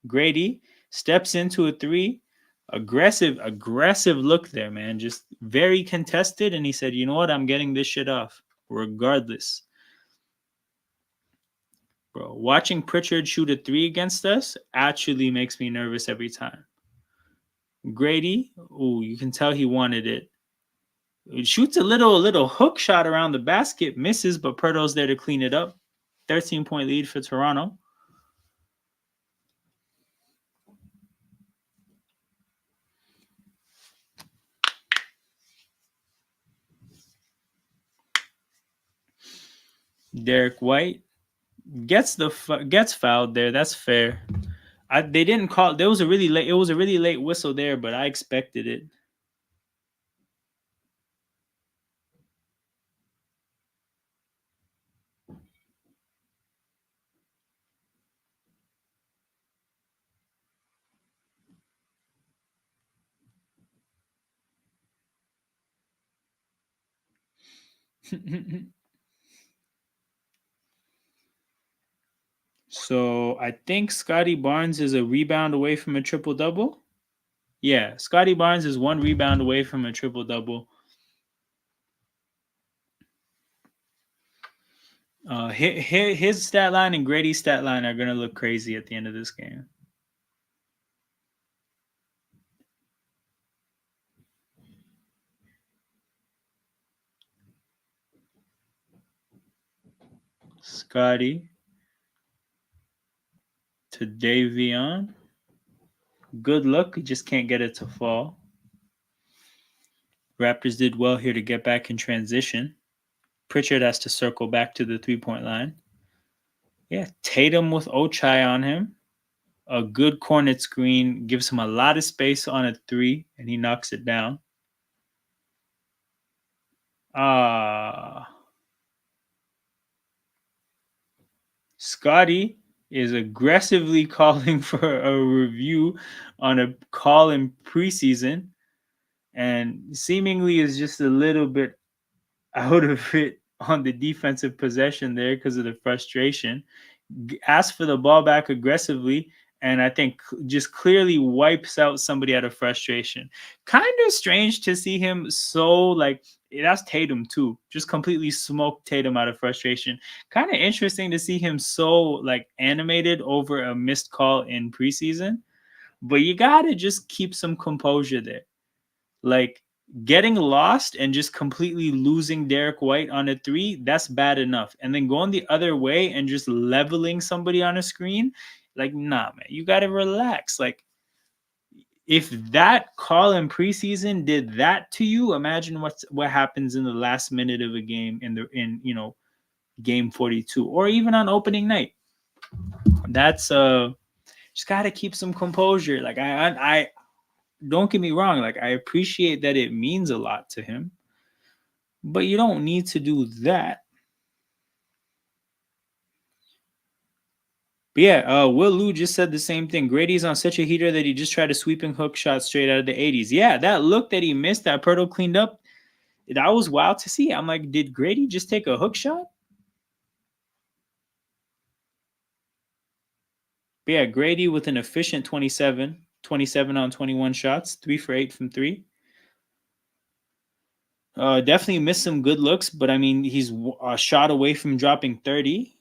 Grady steps into a three. Aggressive look there, man. Just very contested. And he said, you know what? I'm getting this shit off regardless. Bro, watching Pritchard shoot a three against us actually makes me nervous every time. Grady, ooh, you can tell he wanted it. He shoots a little hook shot around the basket, misses, but Perdo's there to clean it up. 13-point lead for Toronto. Derek White gets fouled there. That's fair. They didn't call. There was a really late. It was a really late whistle there, but I expected it. So I think Scotty Barnes is a rebound away from a triple double. Yeah, Scotty Barnes is one rebound away from a triple double. His stat line and Grady's stat line are gonna look crazy at the end of this game. Scotty to Davion. Good luck. You just can't get it to fall. Raptors did well here to get back in transition. Pritchard has to circle back to the 3-point line. Yeah, Tatum with Ochai on him. A good cornet screen gives him a lot of space on a three, and he knocks it down. Scotty is aggressively calling for a review on a call in preseason, and seemingly is just a little bit out of it on the defensive possession there because of the frustration. Asks for the ball back aggressively, and I think just clearly wipes out somebody out of frustration. Kind of strange to see him so like that's Tatum too. Just completely smoked Tatum out of frustration. Kind of interesting to see him so like animated over a missed call in preseason. But you gotta just keep some composure there. Like getting lost and just completely losing Derek White on a three, that's bad enough. And then going the other way and just leveling somebody on a screen, like, nah, man, you got to relax. Like, if that call in preseason did that to you, imagine what happens in the last minute of a game in game 42 or even on opening night. That's just got to keep some composure. Like I don't get me wrong, like I appreciate that it means a lot to him, but you don't need to do that. But yeah, Will Lou just said the same thing. Grady's on such a heater that he just tried a sweeping hook shot straight out of the 80s. Yeah, that look that he missed, that Pirtle cleaned up, that was wild to see. I'm like, did Grady just take a hook shot? But yeah, Grady with an efficient 27 on 21 shots, 3 for 8 from 3. Definitely missed some good looks, but I mean, he's a shot away from dropping 30.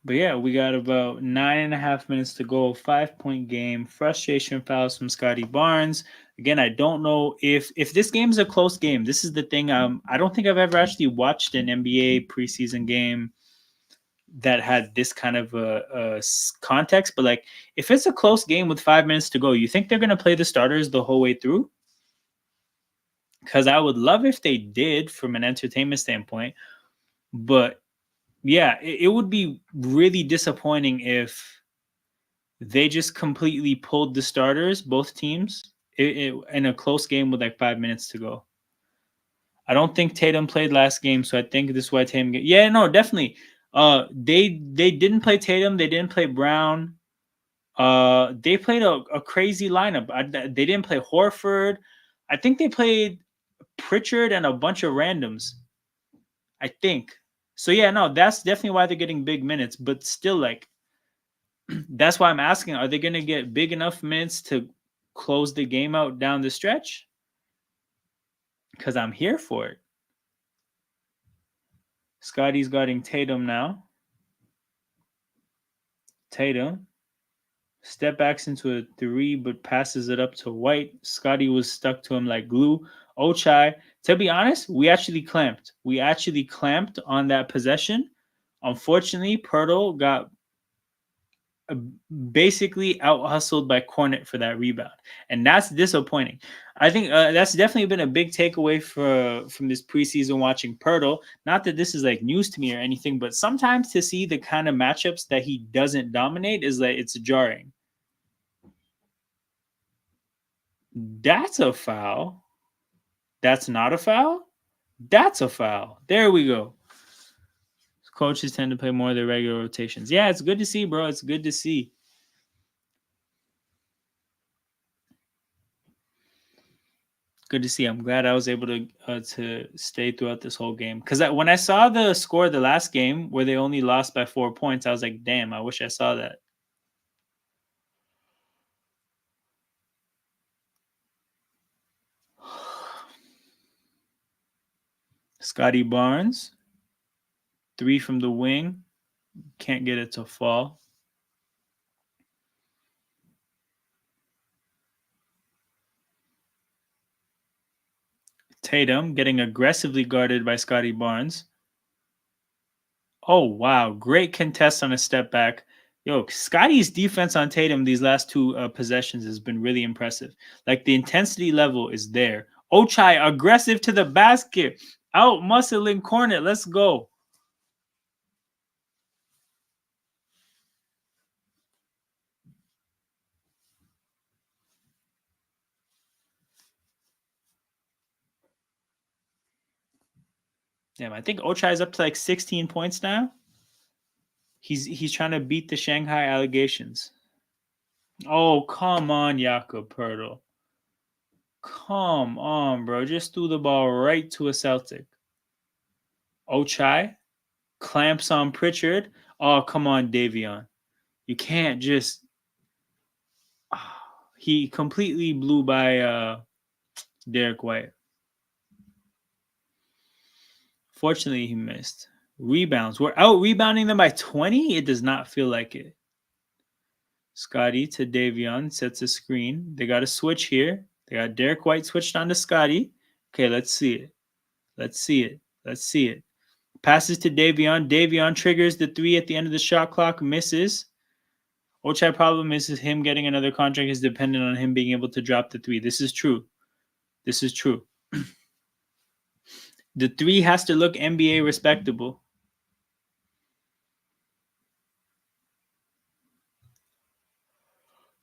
But yeah, we got about 9.5 minutes to go. 5-point game. Frustration fouls from Scotty Barnes. Again, I don't know if this game is a close game. This is the thing. I don't think I've ever actually watched an NBA preseason game that had this kind of a context. But like, if it's a close game with 5 minutes to go, you think they're gonna play the starters the whole way through? Because I would love if they did from an entertainment standpoint. But yeah, it would be really disappointing if they just completely pulled the starters, both teams, in a close game with like 5 minutes to go. I don't think Tatum played last game, so I think this is why Tatum. Yeah, no, definitely. They didn't play Tatum. They didn't play Brown. They played a crazy lineup. They didn't play Horford. I think they played Pritchard and a bunch of randoms. I think. So yeah, no, that's definitely why they're getting big minutes. But still, like, that's why I'm asking: are they going to get big enough minutes to close the game out down the stretch? Because I'm here for it. Scotty's guarding Tatum now. Tatum step backs into a three, but passes it up to White. Scotty was stuck to him like glue. Ochai, to be honest, we actually clamped. We actually clamped on that possession. Unfortunately, Pirtle got basically out hustled by Cornet for that rebound, and that's disappointing. I think that's definitely been a big takeaway from this preseason watching Pirtle. Not that this is like news to me or anything, but sometimes to see the kind of matchups that he doesn't dominate is like it's jarring. That's a foul. That's not a foul. That's a foul. There we go. Coaches tend to play more of their regular rotations. Yeah, it's good to see, bro. It's good to see. Good to see. I'm glad I was able to stay throughout this whole game. Because when I saw the score of the last game where they only lost by 4 points, I was like, damn, I wish I saw that. Scotty Barnes, three from the wing, can't get it to fall. Tatum getting aggressively guarded by Scotty Barnes. Oh, wow. Great contest on a step back. Yo, Scotty's defense on Tatum these last two possessions has been really impressive. Like the intensity level is there. Ochai aggressive to the basket. Out muscling Cornet. Let's go. Damn, I think Ochai is up to like 16 points now. He's trying to beat the Shanghai allegations. Oh, come on, Jakob Pertl. Come on, bro. Just threw the ball right to a Celtic. Ochai clamps on Pritchard. Oh, come on, Davion. You can't just. He completely blew by Derek White. Fortunately, he missed. Rebounds. We're out rebounding them by 20. It does not feel like it. Scotty to Davion sets a screen. They got a switch here. They got Derek White switched on to Scotty. Okay, let's see it. Let's see it. Let's see it. Passes to Davion. Davion triggers the three at the end of the shot clock. Misses. Ochai problem is him getting another contract is dependent on him being able to drop the three. This is true. This is true. The three has to look NBA respectable.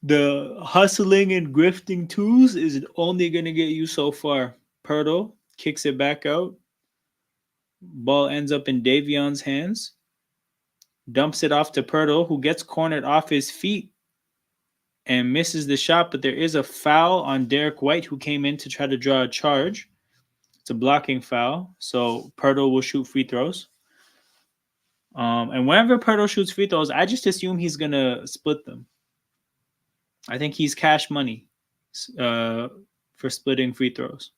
The hustling and grifting twos is only going to get you so far. Pirtle kicks it back out. Ball ends up in Davion's hands. Dumps it off to Pirtle, who gets cornered off his feet and misses the shot. But there is a foul on Derek White, who came in to try to draw a charge. It's a blocking foul. So Pirtle will shoot free throws. And whenever Pirtle shoots free throws, I just assume he's going to split them. I think he's cash money for splitting free throws.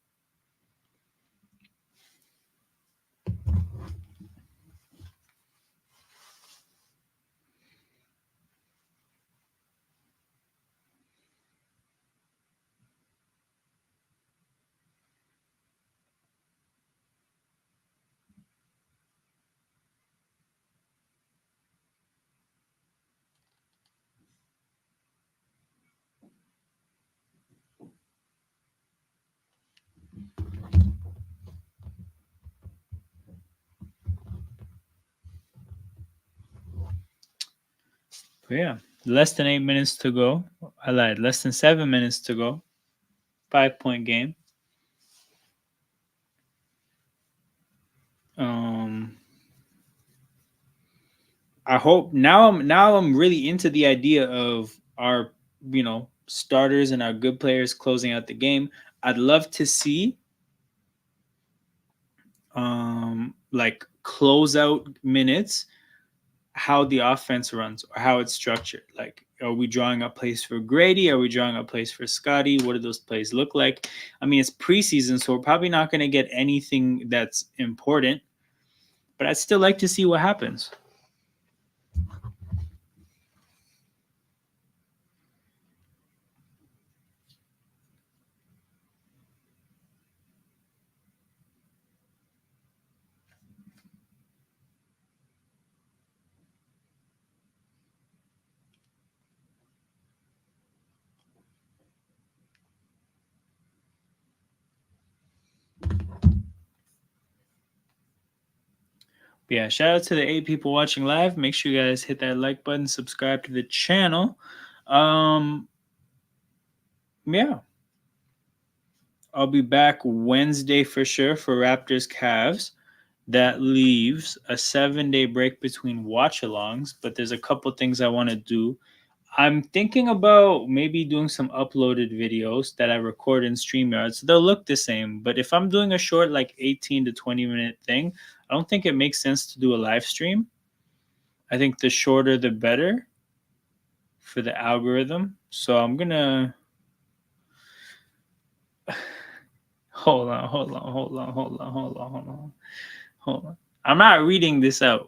But yeah, less than 8 minutes to go. I lied. Less than 7 minutes to go. 5-point game. Um, I hope now I'm really into the idea of our starters and our good players closing out the game. I'd love to see like closeout minutes, how the offense runs or how it's structured. Like, are we drawing up plays for Grady? Are we drawing up plays for Scotty? What do those plays look like? I mean, it's preseason, so we're probably not going to get anything that's important, but I'd still like to see what happens. But yeah, shout out to the 8 people watching live. Make sure you guys hit that like button, subscribe to the channel. Yeah, I'll be back Wednesday for sure for Raptors Cavs. That leaves a 7-day break between watch-alongs, but there's a couple things I want to do. I'm thinking about maybe doing some uploaded videos that I record in StreamYard. So they'll look the same. But if I'm doing a short, like 18 to 20 minute thing, I don't think it makes sense to do a live stream. I think the shorter, the better for the algorithm. So I'm going to. Hold on, hold on, hold on, hold on, hold on, hold on, hold on. I'm not reading this out.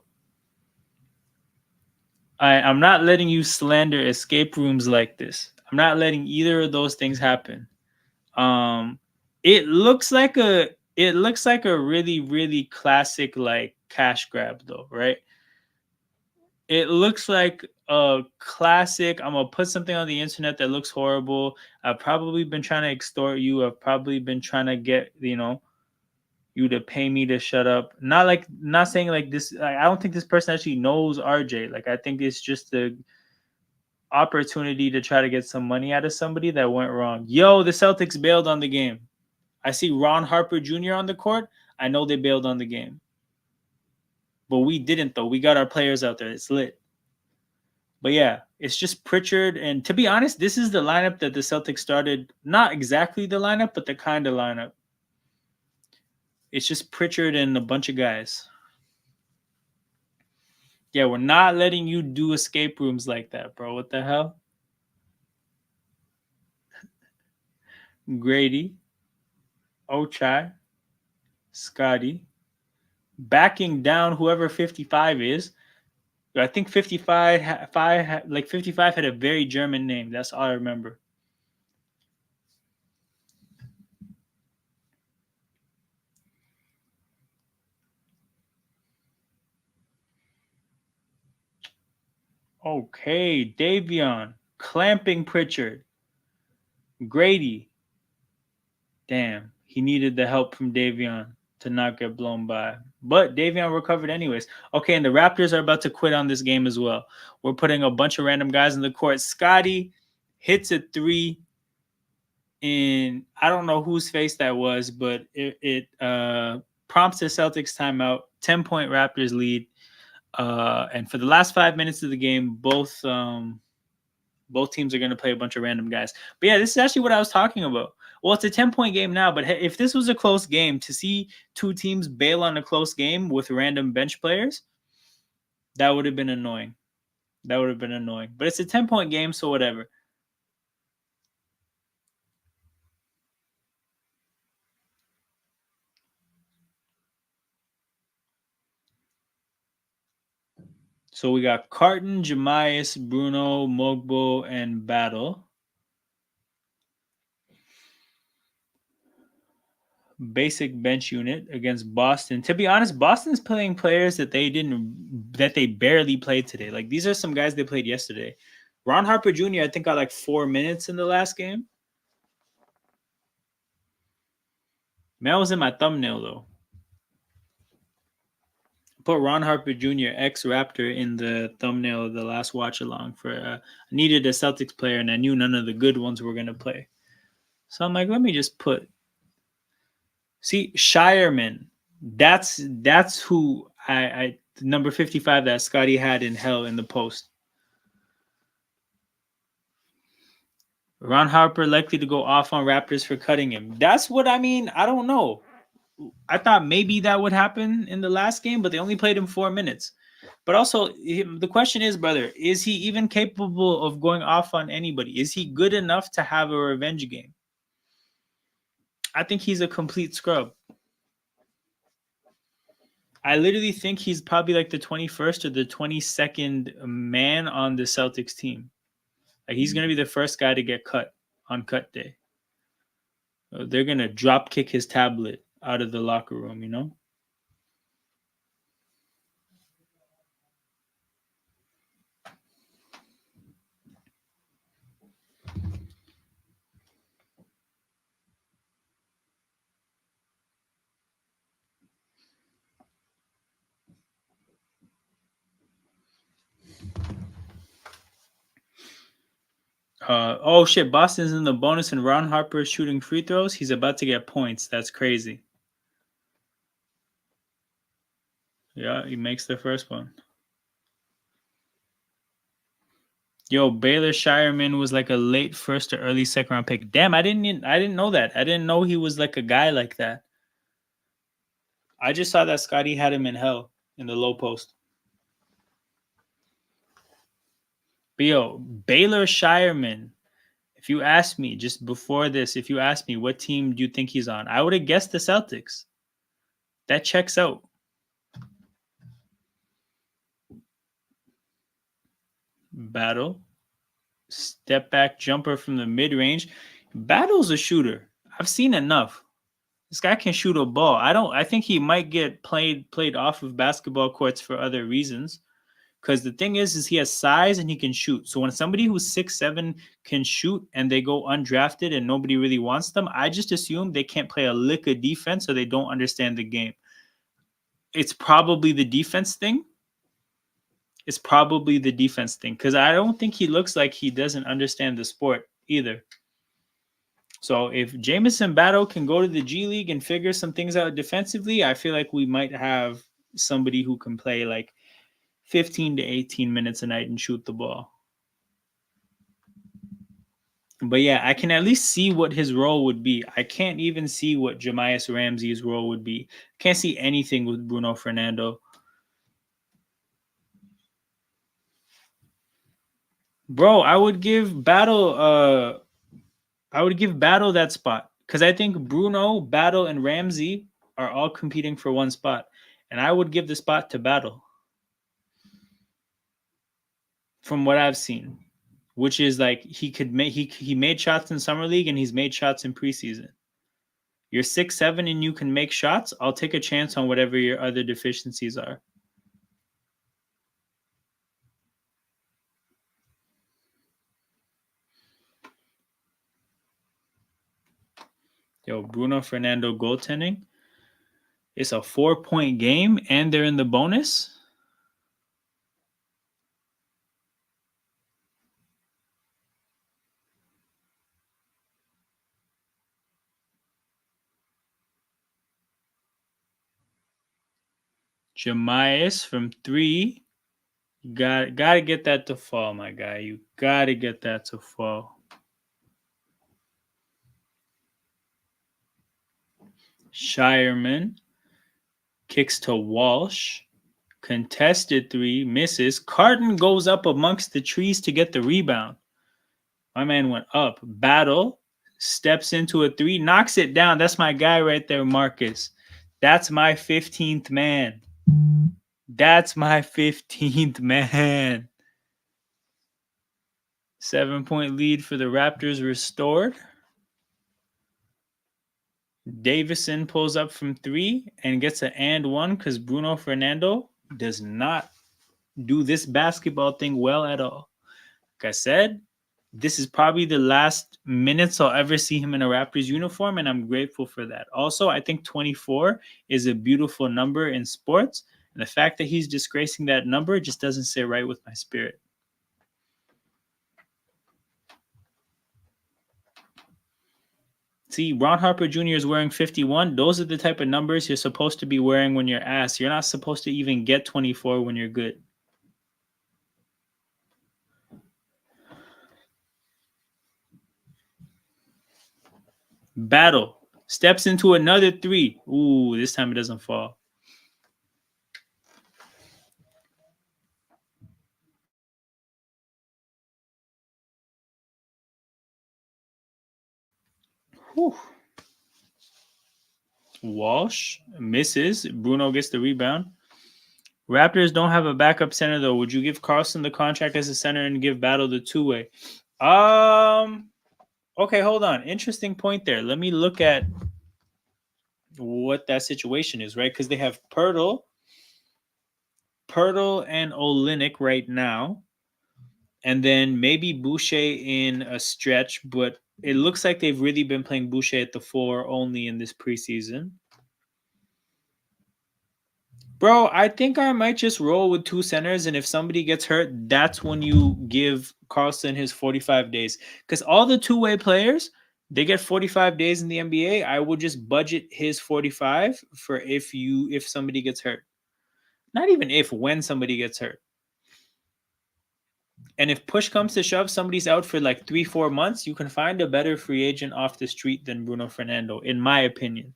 I'm not letting you slander escape rooms like this. I'm not letting either of those things happen. Um, it looks like a really really classic like cash grab though, right? It looks like a classic. I'm gonna put something on the internet that looks horrible. I've probably been trying to extort you. I've probably been trying to get you to pay me to shut up. Not saying like this. Like, I don't think this person actually knows RJ. Like I think it's just a opportunity to try to get some money out of somebody that went wrong. Yo, the Celtics bailed on the game. I see Ron Harper Jr. on the court. I know they bailed on the game. But we didn't, though. We got our players out there. It's lit. But yeah, it's just Pritchard. And to be honest, this is the lineup that the Celtics started. Not exactly the lineup, but the kind of lineup. It's just Pritchard and a bunch of guys. Yeah, we're not letting you do escape rooms like that, bro. What the hell? Grady, Ochai, Scotty, backing down whoever 55 is. I think 55 had a very German name. That's all I remember. Okay, Davion clamping Pritchard. Grady. Damn, he needed the help from Davion to not get blown by. But Davion recovered anyways. Okay, and the Raptors are about to quit on this game as well. We're putting a bunch of random guys in the court. Scotty hits a three in, I don't know whose face that was, but it prompts the Celtics timeout. 10-point Raptors lead. And for the last 5 minutes of the game, both teams are going to play a bunch of random guys. But yeah, this is actually what I was talking about. Well, it's a 10-point game now, but if this was a close game, to see two teams bail on a close game with random bench players, that would have been annoying. That would have been annoying. But it's a 10-point game, so whatever. So we got Carton, Jemias, Bruno, Mogbo, and Battle. Basic bench unit against Boston. To be honest, Boston's playing players that they barely played today. Like these are some guys they played yesterday. Ron Harper Jr. I think got like 4 minutes in the last game. Man was in my thumbnail though. Put Ron Harper Jr., ex-Raptor, in the thumbnail of the last watch-along for I needed a Celtics player, and I knew none of the good ones were going to play. So I'm like, let me just put... See, Shireman. That's who I number 55 that Scotty had in hell in the post. Ron Harper likely to go off on Raptors for cutting him. That's what I mean. I don't know. I thought maybe that would happen in the last game, but they only played him 4 minutes. But also, the question is, brother, is he even capable of going off on anybody? Is he good enough to have a revenge game? I think he's a complete scrub. I literally think he's probably like the 21st or the 22nd man on the Celtics team. Like, he's going to be the first guy to get cut on cut day. They're going to drop kick his tablet out of the locker room, you know? Oh shit, Boston's in the bonus and Ron Harper is shooting free throws. He's about to get points. That's crazy. Yeah, he makes the first one. Yo, Baylor Shireman was like a late first or early second round pick. Damn, I didn't know that. I didn't know he was like a guy like that. I just saw that Scotty had him in hell in the low post. But yo, Baylor Shireman. If you asked me just before this, if you asked me what team do you think he's on, I would have guessed the Celtics. That checks out. Battle. Step back jumper from the mid range. Battle's a shooter. I've seen enough. This guy can shoot a ball. I think he might get played off of basketball courts for other reasons. Because the thing is he has size and he can shoot. So when somebody who's 6'7" can shoot and they go undrafted and nobody really wants them, I just assume they can't play a lick of defense or they don't understand the game. It's probably the defense thing. Because I don't think he looks like he doesn't understand the sport either. So if Jamison Battle can go to the G League and figure some things out defensively, I feel like we might have somebody who can play like 15 to 18 minutes a night and shoot the ball. But yeah, I can at least see what his role would be. I can't even see what Jamias Ramsey's role would be. Can't see anything with Bruno Fernando. Bro, I would give Battle that spot. Because I think Bruno, Battle, and Ramsey are all competing for one spot. And I would give the spot to Battle. From what I've seen. Which is like he made shots in summer league and he's made shots in preseason. You're 6'7" and you can make shots. I'll take a chance on whatever your other deficiencies are. Yo, Bruno Fernando goaltending. It's a 4-point game and they're in the bonus. Jamias from 3. Gotta get that to fall, my guy. You gotta get that to fall. Shireman kicks to Walsh. Contested 3, misses. Carton goes up amongst the trees to get the rebound. My man went up. Battle steps into a 3, knocks it down. That's my guy right there, Marcus. That's my 15th man. That's my 15th man. 7-point lead for the Raptors restored. Davison pulls up from 3 and gets an and 1 because Bruno Fernando does not do this basketball thing well at all. Like I said, this is probably the last minutes I'll ever see him in a Raptors uniform, and I'm grateful for that. Also, I think 24 is a beautiful number in sports, And the fact that he's disgracing that number just doesn't sit right with my spirit. See, Ron Harper Jr. is wearing 51. Those are the type of numbers you're supposed to be wearing when you're ass. You're not supposed to even get 24 when you're good. Battle. Steps into another three. Ooh, this time it doesn't fall. Whew. Walsh misses. Bruno gets the rebound. Raptors don't have a backup center though. Would you give Carlson the contract as a center and give Battle the two-way? Okay, hold on. Interesting point there. Let me look at what that situation is, right? Because they have Pirtle and Olynyk right now, and then maybe Boucher in a stretch, but it looks like they've really been playing Boucher at the 4 only in this preseason. Bro, I think I might just roll with 2 centers, and if somebody gets hurt, that's when you give Carlson his 45 days. Because all the two-way players, they get 45 days in the NBA. I would just budget his 45 for if somebody gets hurt. Not even if, when somebody gets hurt. And if push comes to shove, somebody's out for like 3-4 months, you can find a better free agent off the street than Bruno Fernando, in my opinion.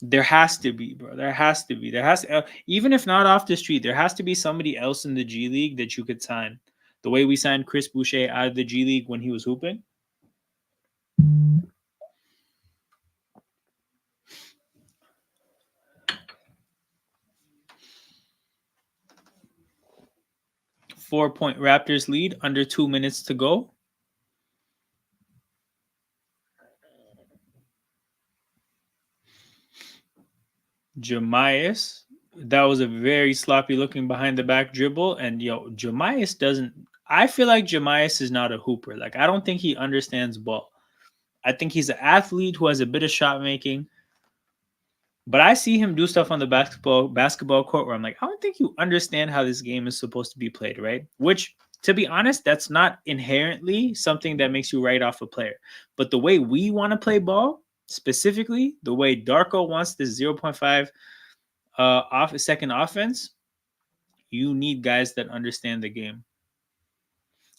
There has to be, bro. There has to be. Even if not off the street, there has to be somebody else in the G League that you could sign. The way we signed Chris Boucher out of the G League when he was hooping. Four-point Raptors lead, under 2 minutes to go. Jamias, that was a very sloppy looking behind the back dribble. And Jamias doesn't. I feel like Jamias is not a hooper. Like, I don't think he understands ball. I think he's an athlete who has a bit of shot making. But I see him do stuff on the basketball court where I'm like, I don't think you understand how this game is supposed to be played, right? Which, to be honest, that's not inherently something that makes you write off a player. But the way we want to play ball, specifically the way Darko wants this 0.5 second offense, you need guys that understand the game.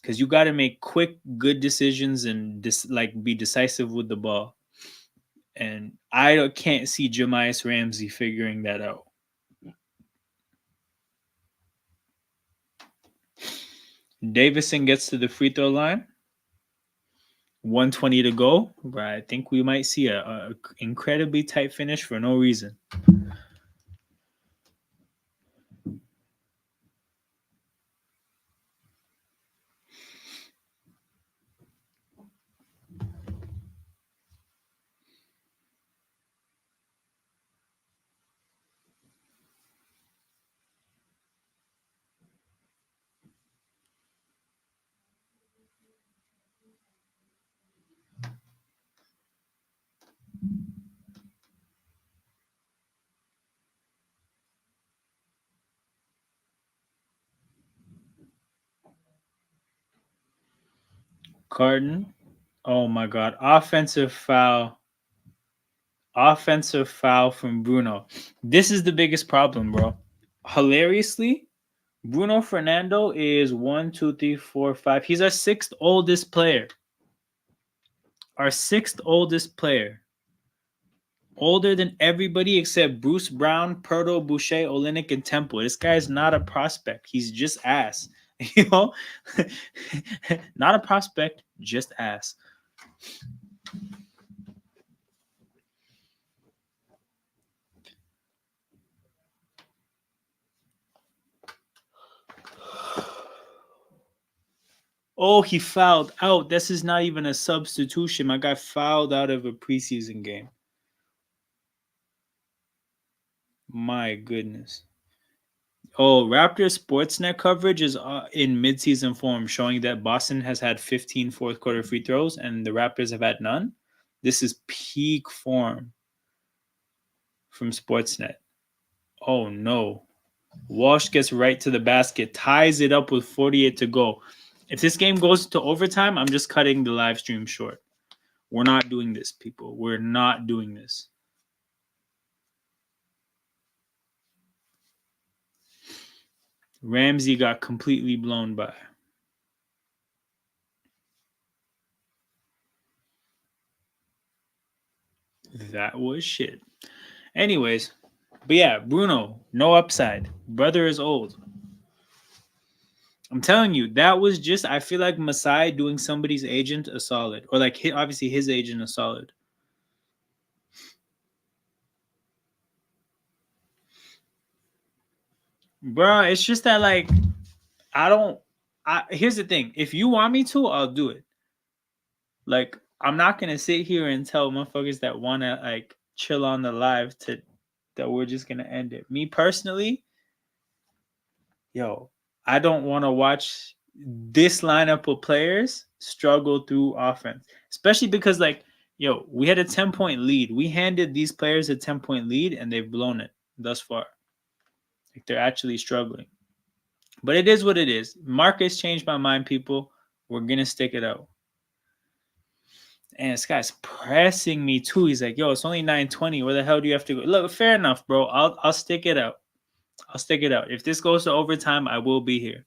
Because you got to make quick, good decisions and be decisive with the ball. And I can't see Jamias Ramsey figuring that out. Davison gets to the free throw line. 1:20 to go. But I think we might see a incredibly tight finish for no reason. Carton. Oh my God. Offensive foul. Offensive foul from Bruno. This is the biggest problem, bro. Hilariously, Bruno Fernando is 1, 2, 3, 4, 5. He's our 6th oldest player. Our 6th oldest player. Older than everybody except Bruce Brown, Pirtle, Boucher, Olynyk, and Temple. This guy is not a prospect. He's just ass. You know? Not a prospect, just ass. Oh, he fouled out. This is not even a substitution. My guy fouled out of a preseason game. My goodness. Oh, Raptors Sportsnet coverage is in midseason form, showing that Boston has had 15 fourth quarter free throws and the Raptors have had none. This is peak form from Sportsnet. Oh no. Walsh gets right to the basket, ties it up with 48 to go. If this game goes to overtime, I'm just cutting the live stream short. We're not doing this, people. We're not doing this. Ramsey got completely blown by. That was shit. Anyways, but yeah, Bruno, no upside. Brother is old. I'm telling you, that was just, I feel like Masai doing somebody's agent a solid. Or like, obviously his agent a solid. Bro, it's just that, like, I don't. Here's the thing. If you want me to, I'll do it. Like, I'm not gonna sit here and tell motherfuckers that wanna like chill on the live to that we're just gonna end it. Me personally, yo, I don't want to watch this lineup of players struggle through offense, especially because, like, yo, we had a 10-point lead. We handed these players a 10-point lead, and they've blown it thus far. Like, they're actually struggling. But it is what it is. Marcus changed my mind, people. We're gonna stick it out. And this guy's pressing me too. He's like, "Yo, it's only 9:20. Where the hell do you have to go?" Look, fair enough, bro. I'll stick it out. I'll stick it out. If this goes to overtime, I will be here.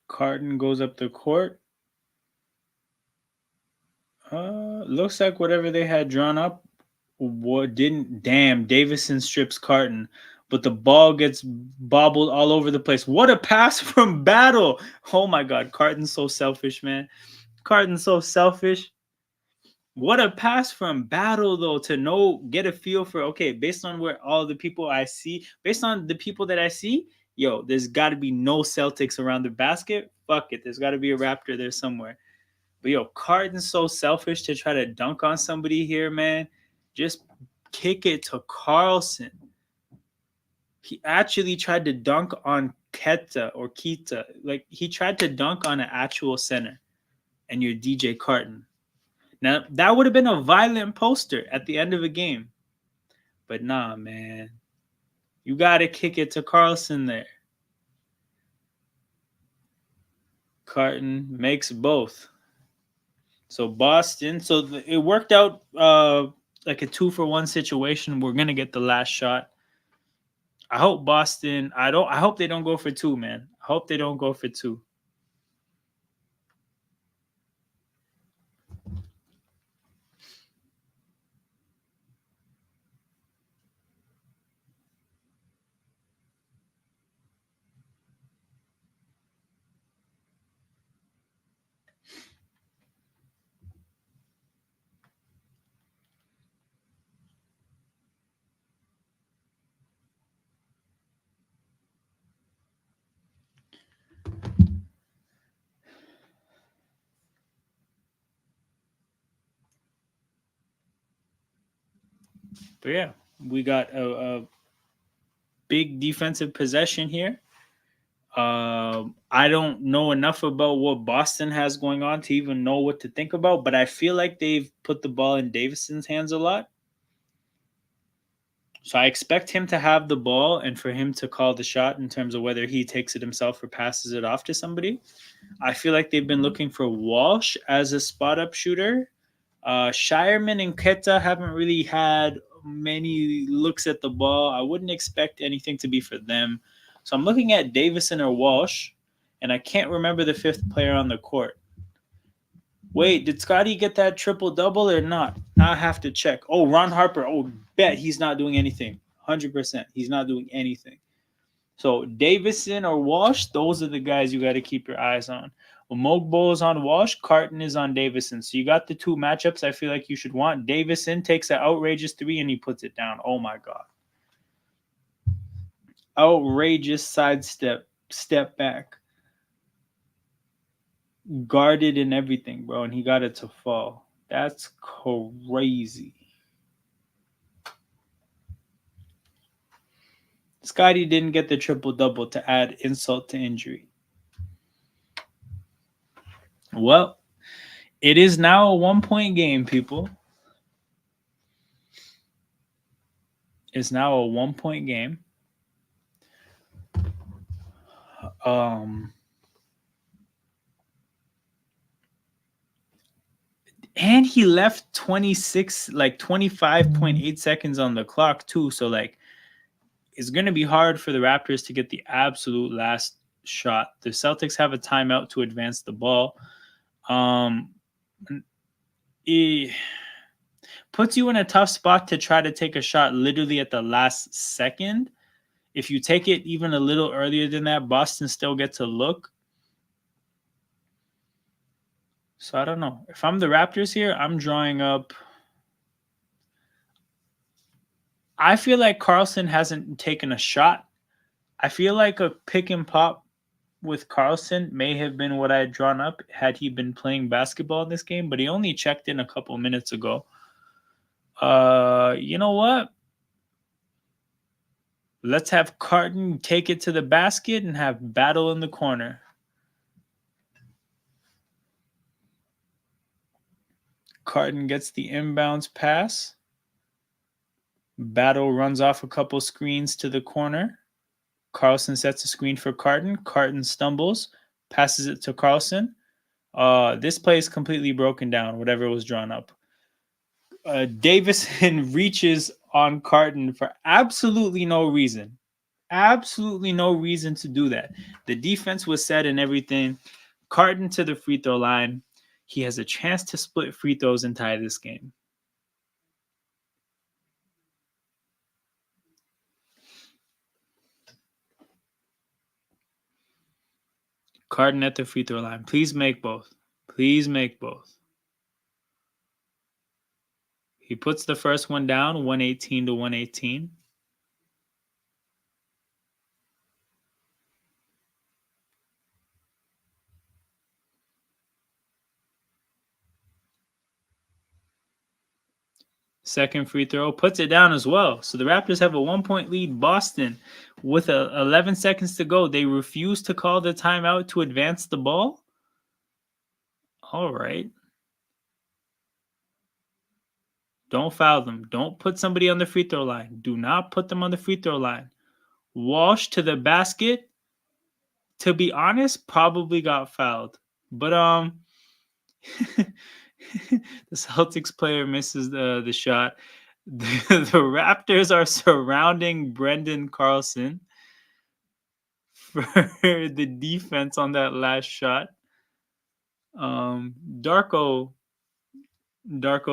Carton goes up the court. Looks like whatever they had drawn up, what didn't. Damn, Davison strips Carton, but the ball gets bobbled all over the place. What a pass from Battle! Oh my God, Carton's so selfish, man. Carton's so selfish. What a pass from Battle though, to know, get a feel for, okay, based on where all the people I see, based on the people that I see, yo, there's got to be no Celtics around the basket. Fuck it, there's got to be a Raptor there somewhere. But yo, Carton's so selfish to try to dunk on somebody here, man. Just kick it to Carlson. He actually tried to dunk on Keta or Kita. Like, he tried to dunk on an actual center, and you're DJ Carton. Now, that would have been a violent poster at the end of a game. But nah, man. You got to kick it to Carlson there. Carton makes both. So Boston, it worked out like a 2-for-1 situation. We're going to get the last shot. I hope Boston, I hope they don't go for two, man. I hope they don't go for two. But yeah, we got a big defensive possession here. I don't know enough about what Boston has going on to even know what to think about, but I feel like they've put the ball in Davison's hands a lot. So I expect him to have the ball and for him to call the shot in terms of whether he takes it himself or passes it off to somebody. I feel like they've been looking for Walsh as a spot up shooter. Shireman and Keta haven't really had many looks at the ball. I wouldn't expect anything to be for them. So I'm looking at Davison or Walsh, and I can't remember the fifth player on the court. Wait, did Scotty get that triple double or not? Now I have to check. Oh, Ron Harper. Oh, bet he's not doing anything. 100%. He's not doing anything. So Davison or Walsh, those are the guys you got to keep your eyes on. Well, Mogbo is on Walsh, Carton is on Davison. So you got the two matchups I feel like you should want. Davison takes an outrageous three and he puts it down. Oh my God. Outrageous sidestep, step back. guarded and everything, bro, and he got it to fall. That's crazy. Scotty didn't get the triple-double to add insult to injury. Well, it is now a 1-point game, people. It's now a 1-point game. And he left 25.8 seconds on the clock too. So like, it's going to be hard for the Raptors to get the absolute last shot. The Celtics have a timeout to advance the ball. It puts you in a tough spot to try to take a shot literally at the last second. If you take it even a little earlier than that, Boston still gets a look. So I don't know. If I'm the Raptors here, I'm drawing up. I feel like Carlson hasn't taken a shot. I feel like a pick and pop with Carlson may have been what I had drawn up had he been playing basketball in this game, but he only checked in a couple minutes ago. You know what? Let's have Carton take it to the basket and have Battle in the corner. Carton gets the inbounds pass. Battle runs off a couple screens to the corner. Carlson sets a screen for Carton. Carton stumbles, passes it to Carlson. This play is completely broken down, whatever was drawn up. Davison reaches on Carton for absolutely no reason. Absolutely no reason to do that. The defense was set and everything. Carton to the free throw line. He has a chance to split free throws and tie this game. Carton at the free throw line. Please make both. Please make both. He puts the first one down, 118 to 118. Second free throw, puts it down as well. So the Raptors have a 1-point lead. Boston, with 11 seconds to go, they refuse to call the timeout to advance the ball. All right. Don't foul them. Don't put somebody on the free throw line. Do not put them on the free throw line. Walsh to the basket. To be honest, probably got fouled. But the Celtics player misses the shot. The Raptors are surrounding Brendan Carlson for the defense on that last shot. Darko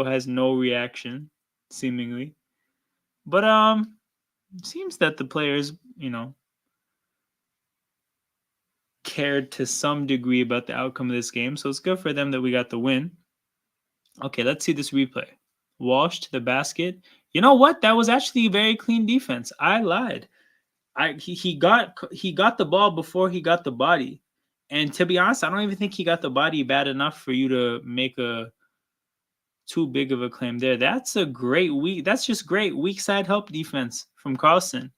has no reaction, seemingly. But seems that the players, cared to some degree about the outcome of this game. So it's good for them that we got the win. Okay, let's see this replay. Walsh to the basket. You know what? That was actually very clean defense. I lied. He got the ball before he got the body. And to be honest, I don't even think he got the body bad enough for you to make a too big of a claim there. That's just great weak side help defense from Carlson.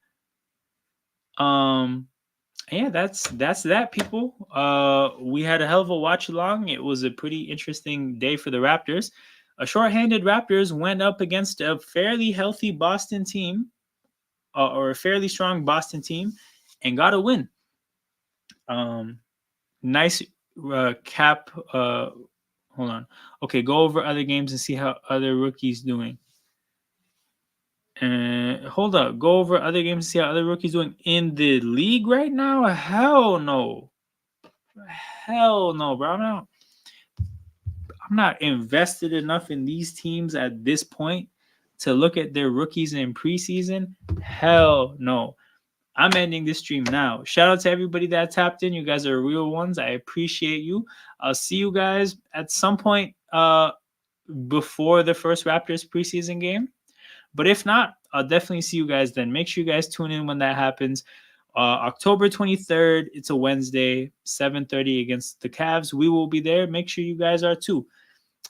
Yeah, that's that, people. We had a hell of a watch along. It was a pretty interesting day for the Raptors. A shorthanded Raptors went up against a fairly healthy Boston team, or a fairly strong Boston team, and got a win. Nice cap. Hold on. Okay, go over other games and see how other rookies doing. Hold up. Go over other games and see how other rookies doing in the league right now. Hell no. Hell no, bro. I'm not invested enough in these teams at this point to look at their rookies in preseason. Hell no. I'm ending this stream now. Shout out to everybody that tapped in. You guys are real ones. I appreciate you. I'll see you guys at some point before the first Raptors preseason game. But if not, I'll definitely see you guys then. Make sure you guys tune in when that happens. October 23rd, it's a Wednesday, 7:30 against the Cavs. We will be there. Make sure you guys are too.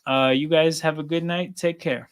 You guys have a good night. Take care.